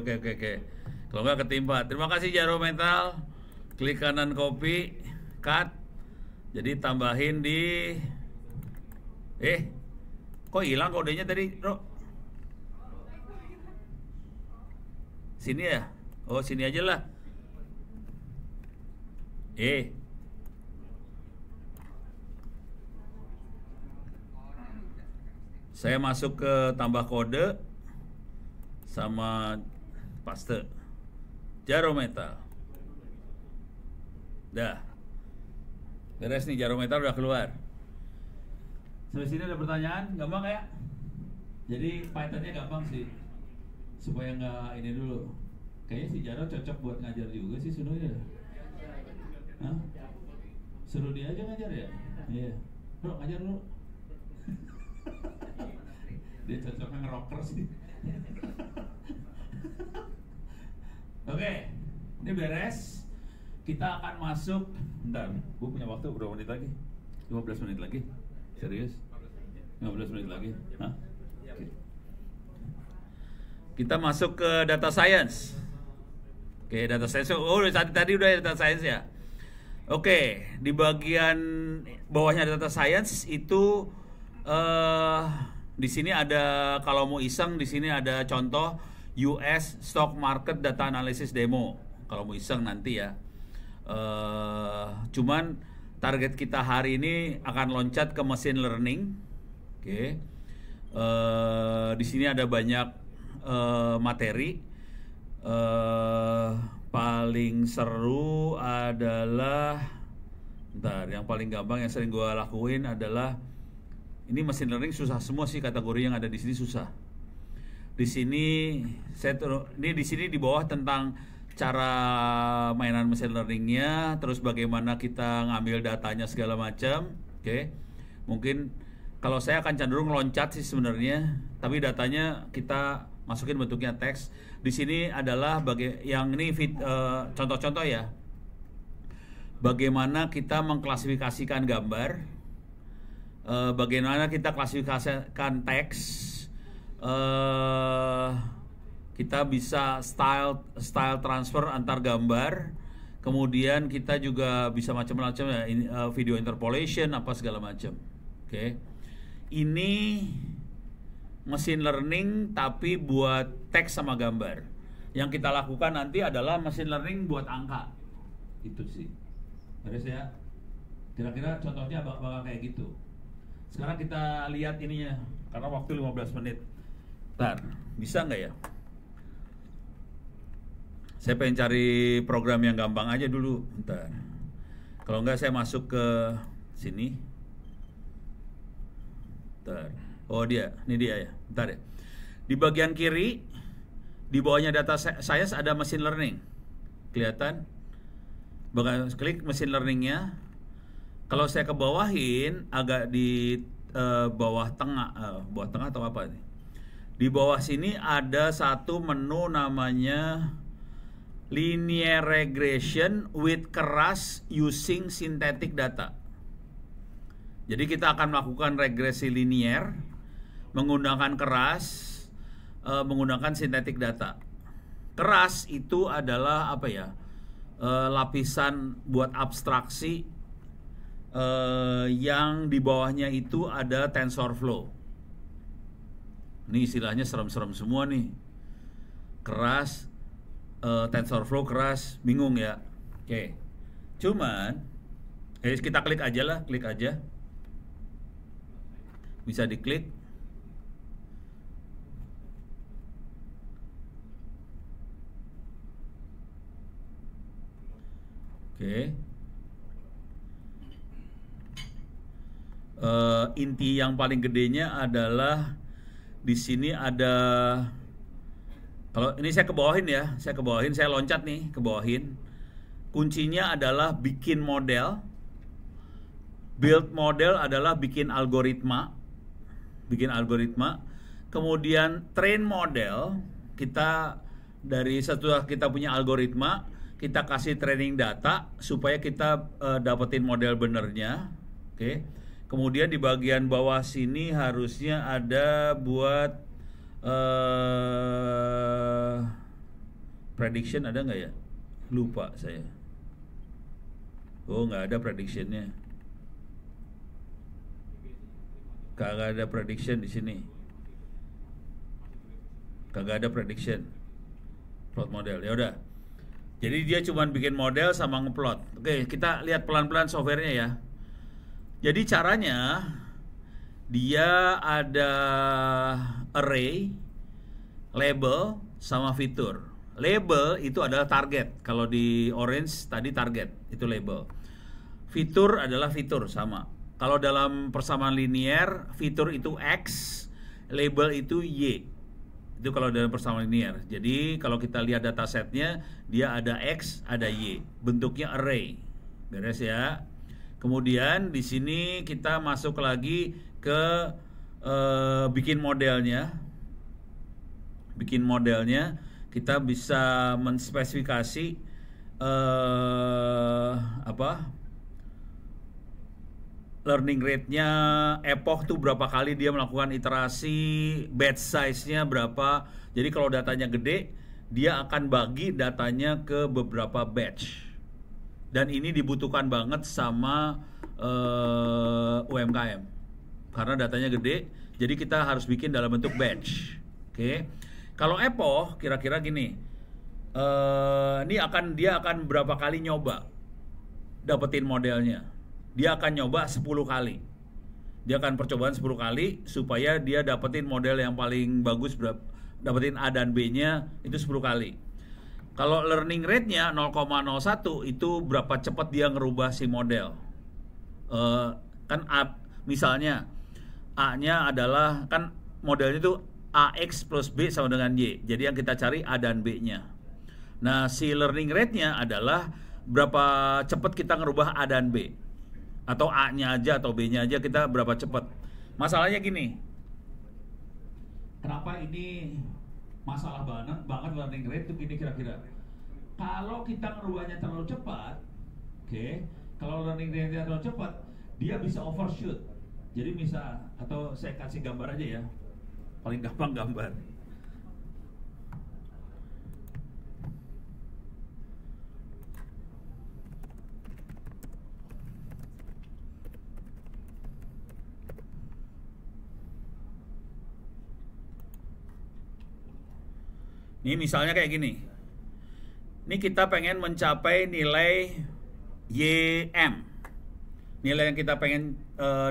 Kalau nggak ketimpa. Terima kasih Jaro Metal. Klik kanan copy, cut. Jadi tambahin di kok hilang kodenya tadi, Bro? Sini ya? Oh, sini aja lah. Saya masuk ke tambah kode sama paste. Jaro Metal. Dah. Beres nih, Jaro Metal udah keluar. Sampai sini ada pertanyaan? Gampang ya? Jadi Python-nya gampang sih. Supaya nggak ini dulu. Kayaknya si Jaro cocok buat ngajar juga sih sebenarnya. Hah? Suruh dia aja ngajar ya? Iya. Bro, ngajar dulu. Dia cocoknya ngerocker sih. Oke, ini beres. Kita akan masuk. Bentar, gue punya waktu berapa menit lagi? 15 menit lagi? Serius? 15 menit lagi? Hah? Okay. Kita masuk ke data science. Oke, data science. Oh, tadi udah data science ya. Oke, di bagian bawahnya data science itu di sini ada, kalau mau iseng di sini ada contoh US stock market data analysis demo. Kalau mau iseng nanti ya. Cuman target kita hari ini akan loncat ke machine learning. Oke. Di sini ada banyak materi. Paling seru adalah, yang paling gampang yang sering gue lakuin adalah ini machine learning susah semua sih, kategori yang ada di sini susah. Di sini di sini di bawah tentang cara mainan machine learningnya, terus bagaimana kita ngambil datanya segala macam. Oke. Mungkin kalau saya akan cenderung loncat sih sebenarnya, tapi datanya kita masukin bentuknya teks. Di sini adalah yang ini contoh-contoh ya. Bagaimana kita mengklasifikasikan gambar, bagaimana kita klasifikasikan teks, kita bisa style transfer antar gambar, kemudian kita juga bisa macam-macam ya, video interpolation apa segala macam. Oke. Ini machine learning tapi buat teks sama gambar. Yang kita lakukan nanti adalah machine learning buat angka. Itu sih. Beres ya. Kira-kira contohnya bakal kayak gitu. Sekarang kita lihat ininya, karena waktu 15 menit. Bentar, bisa nggak ya? Saya pengen cari program yang gampang aja dulu. Bentar. Kalau nggak saya masuk ke sini. Bentar. Oh ini dia ya. Bentar ya. Di bagian kiri, di bawahnya data science ada machine learning. Kelihatan? Klik machine learningnya. Kalau saya ke bawahin, agak di bawah tengah atau apa nih? Di bawah sini ada satu menu namanya linear regression with keras using synthetic data. Jadi kita akan melakukan regresi linier menggunakan keras, menggunakan sintetik data. Keras itu adalah apa ya? Lapisan buat abstraksi yang di bawahnya itu ada TensorFlow. Ini istilahnya serem-serem semua nih. Keras, TensorFlow keras, bingung ya. Oke. Cuman kita klik aja lah, klik aja. Bisa diklik. Oke. Inti yang paling gedenya adalah di sini ada, kalau ini saya ke bawahin ya, saya loncat nih ke bawahin. Kuncinya adalah bikin model. Build model adalah bikin algoritma. Kemudian train model, kita dari setelah kita punya algoritma, kita kasih training data supaya kita dapetin model benernya. Oke. Kemudian di bagian bawah sini harusnya ada buat prediction, ada nggak ya? Lupa saya. Oh, nggak ada predictionnya. Kagak ada prediction di sini. Kagak ada prediction. Plot model. Ya udah. Jadi dia cuma bikin model sama ngeplot. Oke, kita lihat pelan-pelan softwarenya ya. Jadi caranya dia ada array, label, sama fitur. Label itu adalah target. Kalau di orange tadi target, itu label. Fitur adalah fitur, sama. Kalau dalam persamaan linear, fitur itu X, label itu Y. Itu kalau dalam persamaan linear. Jadi kalau kita lihat datasetnya, dia ada X, ada Y. Bentuknya array. Beres ya. Kemudian di sini kita masuk lagi ke bikin modelnya. Bikin modelnya, kita bisa menspesifikasi learning rate-nya, epoch tuh berapa kali dia melakukan iterasi, batch size-nya berapa. Jadi kalau datanya gede, dia akan bagi datanya ke beberapa batch. Dan ini dibutuhkan banget sama UMKM. Karena datanya gede, jadi kita harus bikin dalam bentuk batch. Oke. Kalau epoch kira-kira gini. Dia akan berapa kali nyoba dapetin modelnya. Dia akan nyoba 10 kali. Dia akan percobaan 10 kali supaya dia dapetin model yang paling bagus, dapetin A dan B-nya itu 10 kali. Kalau learning rate-nya 0,01 itu berapa cepat dia ngerubah si model. Misalnya A-nya adalah, kan modelnya itu AX plus B sama dengan Y. Jadi yang kita cari A dan B-nya. Nah, si learning rate-nya adalah berapa cepat kita ngerubah A dan B. Atau A-nya aja atau B-nya aja kita berapa cepat. Masalahnya gini. Kenapa ini masalah banget learning rate itu gini kira-kira. Kalau kita ngerubahnya terlalu cepat, kalau learning rate-nya terlalu cepat, dia bisa overshoot. Jadi atau saya kasih gambar aja ya. Paling gampang gambar. Ini misalnya kayak gini. Ini kita pengen mencapai nilai YM. Nilai yang kita pengen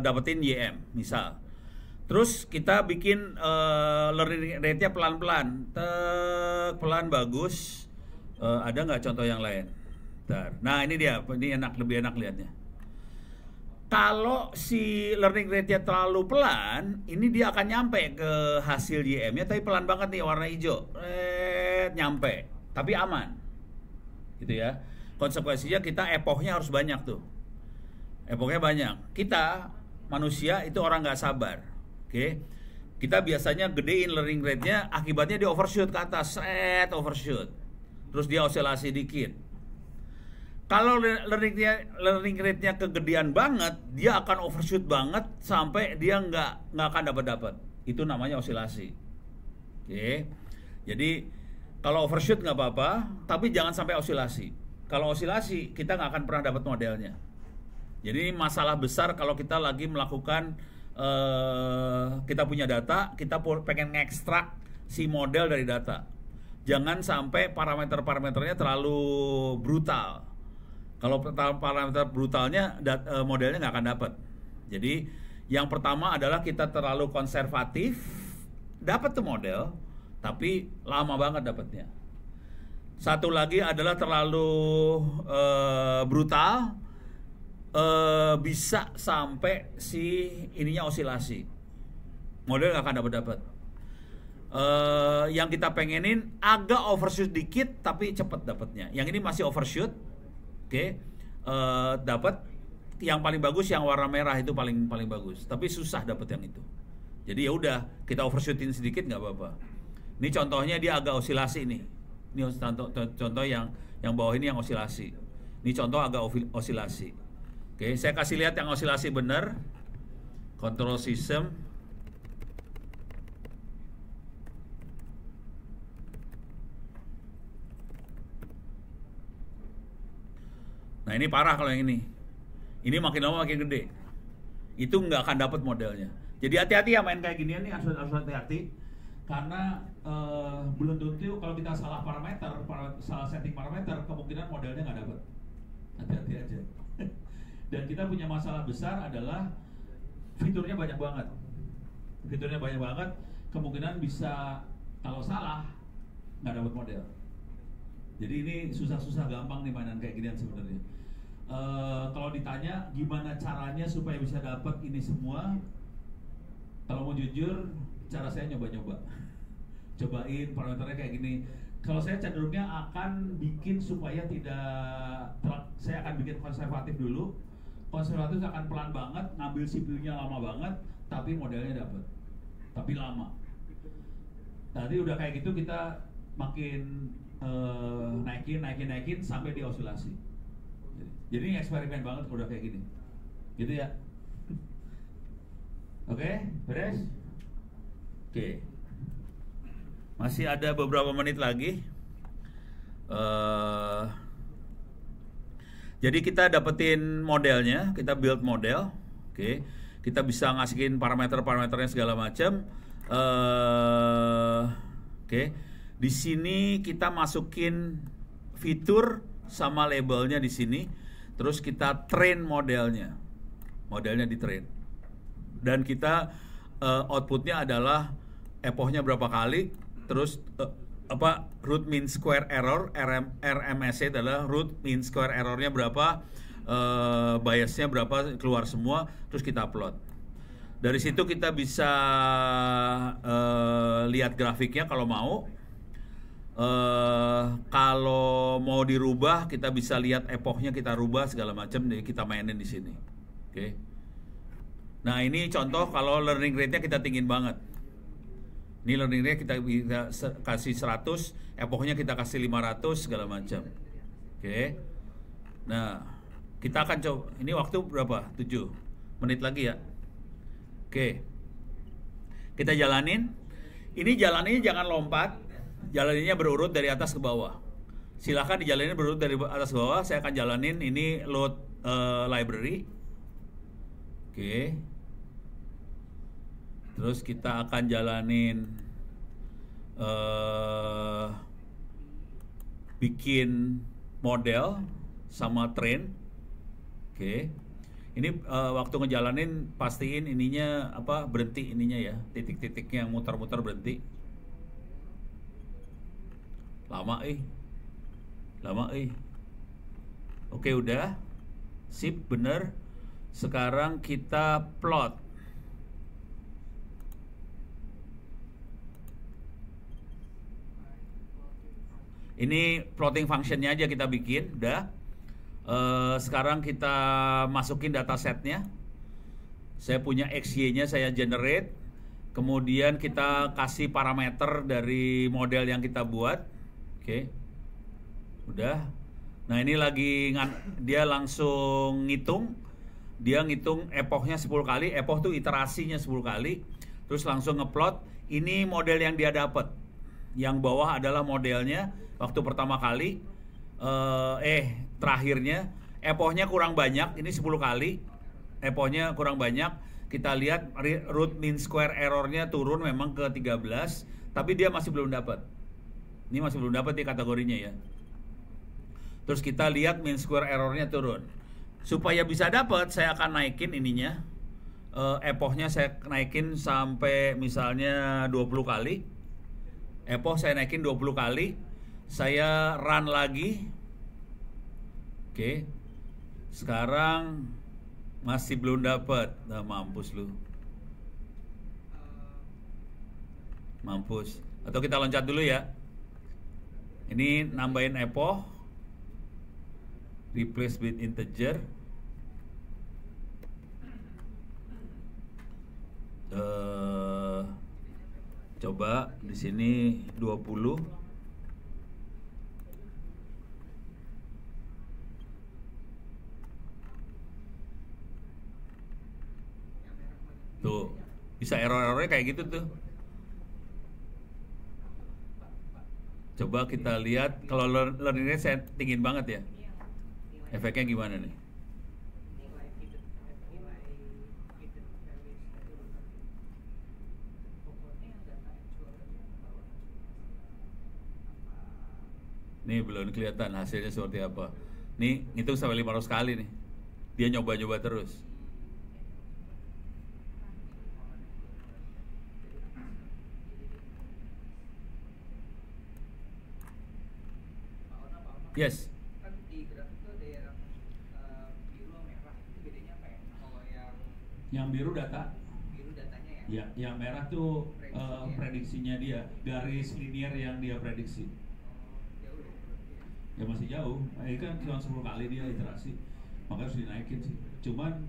dapetin YM, misal. Terus kita bikin learning rate-nya pelan-pelan. Pelan bagus. Ada nggak contoh yang lain? Bentar. Nah, ini dia. Ini lebih enak lihatnya. Kalau si learning rate-nya terlalu pelan, ini dia akan nyampe ke hasil YM-nya, tapi pelan banget nih, warna hijau. Nyampe, tapi aman. Gitu ya. Konsekuensinya kita epochnya harus banyak tuh. Epochnya banyak. Kita, manusia, itu orang nggak sabar. Kita biasanya gedein learning rate-nya, akibatnya dia overshoot ke atas. Overshoot. Terus dia oscilasi dikit. Kalau learning rate-nya kegedean banget, dia akan overshoot banget sampai dia nggak akan dapat. Itu namanya osilasi. Oke. Jadi kalau overshoot nggak apa-apa, tapi jangan sampai osilasi. Kalau osilasi, kita nggak akan pernah dapat modelnya. Jadi masalah besar kalau kita lagi melakukan kita punya data, kita pengen ngekstrak si model dari data. Jangan sampai parameternya terlalu brutal. Kalau parameter brutalnya modelnya nggak akan dapat. Jadi yang pertama adalah kita terlalu konservatif, dapat tuh model, tapi lama banget dapatnya. Satu lagi adalah terlalu brutal, bisa sampai si ininya osilasi, model nggak akan dapat. Yang kita pengenin agak overshoot dikit tapi cepet dapatnya. Yang ini masih overshoot, oke, dapat. Yang paling bagus yang warna merah itu paling bagus, tapi susah dapat yang itu. Jadi ya udah, kita overshootin sedikit nggak apa-apa. Ini contohnya dia agak osilasi nih. Ini contoh yang bawah ini yang osilasi. Ini contoh agak osilasi. Oke, saya kasih lihat yang osilasi benar. Control system. Nah ini parah kalau yang ini. Ini makin lama makin gede. Itu nggak akan dapat modelnya. Jadi hati-hati ya main kayak ginian nih, harus hati-hati. Karena belum tentu kalau kita salah salah setting parameter, kemungkinan modelnya nggak dapat. Hati-hati aja. Dan kita punya masalah besar adalah fiturnya banyak banget. Kemungkinan bisa kalau salah nggak dapat model. Jadi ini susah-susah gampang nih mainan kayak ginian sebenarnya. Kalau ditanya gimana caranya supaya bisa dapat ini semua, kalau mau jujur, cara saya nyoba-nyoba, cobain parameternya kayak gini. Kalau saya cenderungnya akan bikin supaya saya akan bikin konservatif dulu. Konservatif akan pelan banget, ngambil CPU-nya lama banget, tapi modelnya dapat, tapi lama. Tadi udah kayak gitu kita makin naikin sampai di osilasi. Jadi ini eksperimen banget udah kayak gini, gitu ya. Oke, beres? Oke. Masih ada beberapa menit lagi. Jadi kita dapetin modelnya, kita build model. Oke. Kita bisa ngasihin parameternya segala macam. Oke. Di sini kita masukin fitur sama labelnya di sini. Terus kita train modelnya di train, dan kita outputnya adalah epochnya berapa kali, terus root mean square error, RMSE adalah root mean square errornya berapa, biasnya berapa, keluar semua, terus kita upload. Dari situ kita bisa lihat grafiknya kalau mau. Kalau mau dirubah kita bisa lihat epochnya, kita rubah segala macam, jadi kita mainin di sini. Oke. Nah ini contoh kalau learning rate-nya kita tinggiin banget. Ini learning rate kita kasih 100, epochnya kita kasih 500 segala macam. Oke. Nah kita akan coba. Ini waktu berapa? 7 menit lagi ya. Oke. Kita jalanin. Ini jalannya jangan lompat. Jalaninnya berurut dari atas ke bawah. Silahkan dijalanin berurut dari atas ke bawah. Saya akan jalanin ini load library. Oke. Terus kita akan jalanin bikin model sama train. Oke. Ini waktu ngejalanin pastiin ininya berhenti ininya ya, titik-titiknya yang muter-muter berhenti. Lama. Oke, udah. Sip, bener. Sekarang kita plot. Ini plotting functionnya aja kita bikin, udah. Sekarang kita masukin datasetnya. Saya punya XY-nya saya generate. Kemudian kita kasih parameter dari model yang kita buat. Oke. Udah. Nah ini dia langsung ngitung. Dia ngitung epochnya 10 kali. Epoch tuh iterasinya 10 kali. Terus langsung ngeplot. Ini model yang dia dapat. Yang bawah adalah modelnya waktu pertama kali. Terakhirnya epochnya kurang banyak. Ini 10 kali. Epochnya kurang banyak. Kita lihat root mean square errornya turun memang ke 13. Tapi dia masih belum dapat. Ini masih belum dapat nih kategorinya ya. Terus kita lihat mean square errornya turun. Supaya bisa dapat, saya akan naikin ininya. Epochnya saya naikin sampai misalnya 20 kali. Epoch saya naikin 20 kali. Saya run lagi. Oke. Sekarang masih belum dapat. Nah, mampus lu. Mampus. Atau kita loncat dulu ya. Ini nambahin epoch. Replace with integer. Coba di sini 20. Tuh, bisa error-errornya kayak gitu tuh. Coba kita lihat kalau learning rate saya tinggiin banget ya. Efeknya gimana nih? Nih belum kelihatan hasilnya seperti apa. Nih ngitung sampai 500 kali nih. Dia nyoba-nyoba terus. Yes. Kan di grafik itu ada yang biru merah. Itu bedanya apa ya? Kalau yang biru data. biru datanya ya? Ya, yang merah tuh prediksinya dia, garis linear yang dia prediksi. Jauh ya? Ya masih jauh. Ini kan cuma 10 kali dia iterasi. Makanya harus dinaikin sih. Cuman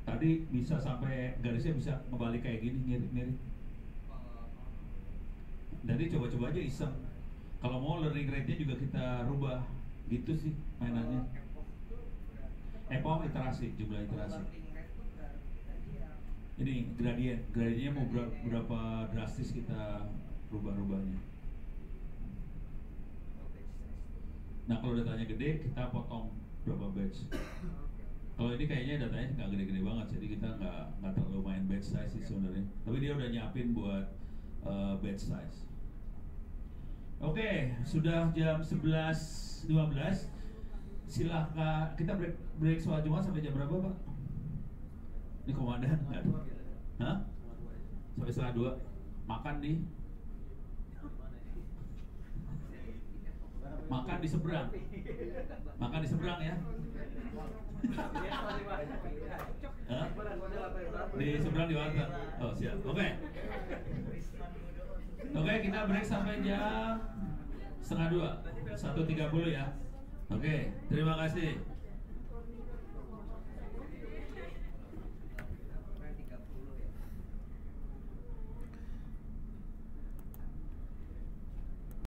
tadi bisa sampai garisnya bisa ngebalik kayak gini, mirip-mirip. Jadi coba-coba aja iseng. Kalau mau learning rate-nya juga kita rubah. Gitu sih mainannya. Epoch iterasi, jumlah iterasi. Ini gradiennya mau berapa drastis kita rubah-rubahnya. Nah kalau datanya gede kita potong berapa batch. Kalau ini kayaknya datanya nggak gede-gede banget, jadi kita nggak terlalu main batch size sih sebenarnya. Tapi dia udah nyiapin buat batch size. Oke, sudah jam 11.15. Silahkan kita break sholat Jumat sampai jam berapa, Pak? Ini komandan nggak ada? Hah? Sampai setengah 2. Makan di seberang. Makan di seberang ya. Hah? Di seberang di warteg. Oh siap. Oke. Oke, kita break sampai jam setengah 2, 1.30 ya. Oke, terima kasih.